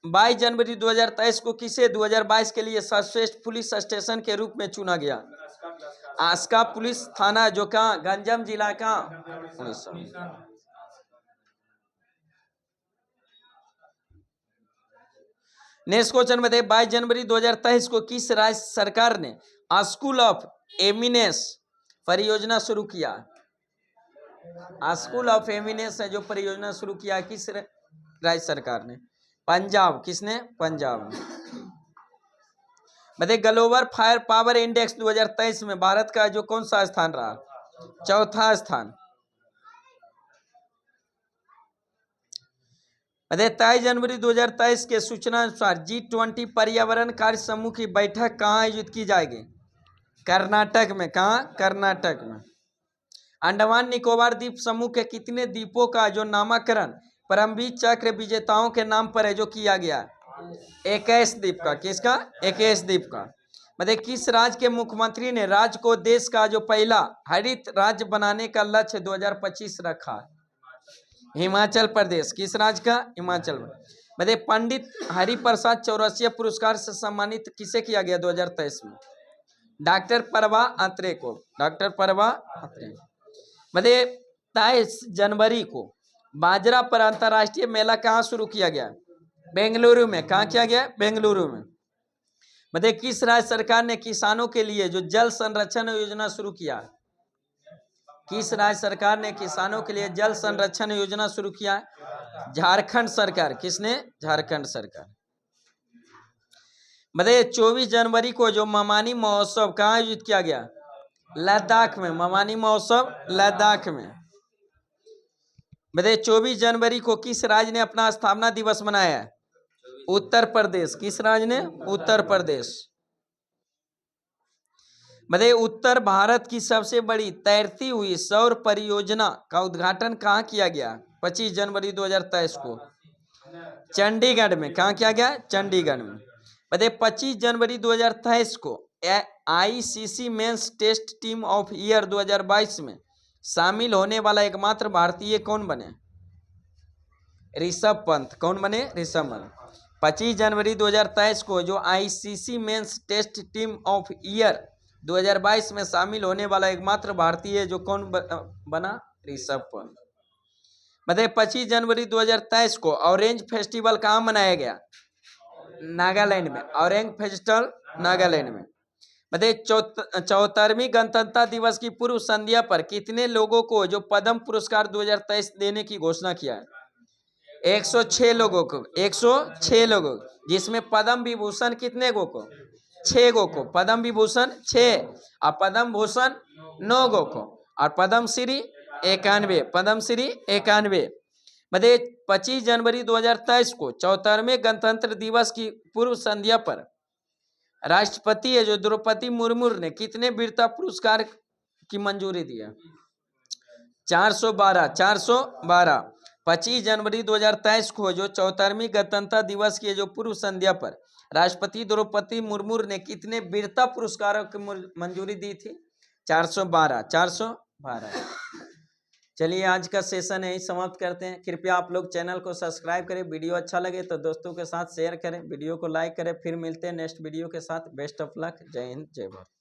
22 जनवरी 2023 को किसे 2022 के लिए सर्वश्रेष्ठ पुलिस स्टेशन के रूप में चुना गया? आस्का पुलिस थाना जो कहाँ? गंजम जिला का उड़ीसा। नेक्स्ट क्वेश्चन बताइए 22 जनवरी 2023 को किस राज्य सरकार ने स्कूल ऑफ एमिनेंस परियोजना शुरू किया? स्कूल ऑफ एमिनेंस है जो परियोजना शुरू किया किस राज्य सरकार ने? पंजाब। किसने? पंजाब। बताइए ग्लोबल फायर पावर इंडेक्स 2023 में भारत का जो कौन सा स्थान रहा? चौथा स्थान। बताइए 23 जनवरी 2023 के सूचना अनुसार G20 पर्यावरण कार्य समूह की बैठक कहाँ आयोजित की जाएगी? कर्नाटक में। कहाँ? कर्नाटक में। अंडमान निकोबार द्वीप समूह के कितने द्वीपों का जो नामकरण परमवीर चक्र विजेताओं के नाम पर है जो किया गया? 21 द्वीप का। किसका? 21 द्वीप का। मतलब किस राज्य के मुख्यमंत्री ने राज्य को देश का जो पहला हरित राज्य बनाने का लक्ष्य 2025 रखा? हिमाचल प्रदेश। किस राज्य का? हिमाचल प्रदेश। मतलब पंडित हरिप्रसाद चौरसिया पुरस्कार से सम्मानित किसे किया गया 2023 में? डॉक्टर परवा अत्रे को। डॉक्टर परवा अत्रे। मतलब 23 जनवरी को बाजरा पर अंतर्राष्ट्रीय मेला कहाँ शुरू किया गया? बेंगलुरु में। कहाँ किया गया? बेंगलुरु में। मतलब किस राज्य सरकार ने किसानों के लिए जो जल संरक्षण योजना शुरू किया? किस राज्य सरकार ने किसानों के लिए जल संरक्षण योजना शुरू किया? झारखंड सरकार। किसने? झारखंड सरकार। मतलब 24 जनवरी को जो ममानी महोत्सव कहाँ आयोजित किया गया? लद्दाख में। ममानी महोत्सव लद्दाख में। बताइए 24 जनवरी को किस राज्य ने अपना स्थापना दिवस मनाया? उत्तर प्रदेश। किस राज्य ने? उत्तर प्रदेश। बताइए उत्तर भारत की सबसे बड़ी तैरती हुई सौर परियोजना का उद्घाटन कहाँ किया गया 25 जनवरी 2023 को? चंडीगढ़ में। कहाँ किया गया? चंडीगढ़ में। बताइए 25 जनवरी 2023 को ICC men's test team of year 2022 में शामिल होने वाला एकमात्र भारतीय कौन बने? ऋषभ पंत। कौन बने? ऋषभ पंत। 25 जनवरी 2023 को जो ICC men's test team of year 2022 में शामिल होने वाला एकमात्र भारतीय जो कौन बना? ऋषभ पंत। बताइए 25 जनवरी 2023 को ऑरेंज फेस्टिवल कहाँ मनाया गया? नागालैंड में। ऑरेंज फेस्टिवल नागालैंड में। बताइए 74वीं गणतंत्र दिवस की पूर्व संध्या पर कितने लोगों को जो पद्म पुरस्कार 2023 देने की घोषणा किया है? 106 लोगों को। 106 लोगों, जिसमें पद्म विभूषण कितने गो को? 6 गो को। पद्म विभूषण 6 और पद्म भूषण 9 गो को। और पद्मश्री 91, पद्मश्री 91। मध्ये 25 जनवरी 2023 को 74वें गणतंत्र दिवस की पूर्व संध्या पर राष्ट्रपति है जो द्रौपदी मुर्मू ने कितने वीरता पुरस्कार की मंजूरी दिया? 412, 412। 25 जनवरी 2023 को जो 74वीं गणतंत्र दिवस की जो पूर्व संध्या पर राष्ट्रपति द्रौपदी मुर्मू ने कितने वीरता पुरस्कारों की मंजूरी दी थी? 412, 412। चलिए आज का सेशन यही समाप्त करते हैं। कृपया आप लोग चैनल को सब्सक्राइब करें, वीडियो अच्छा लगे तो दोस्तों के साथ शेयर करें, वीडियो को लाइक करें। फिर मिलते हैं नेक्स्ट वीडियो के साथ। Best of luck. जय हिंद, जय भारत।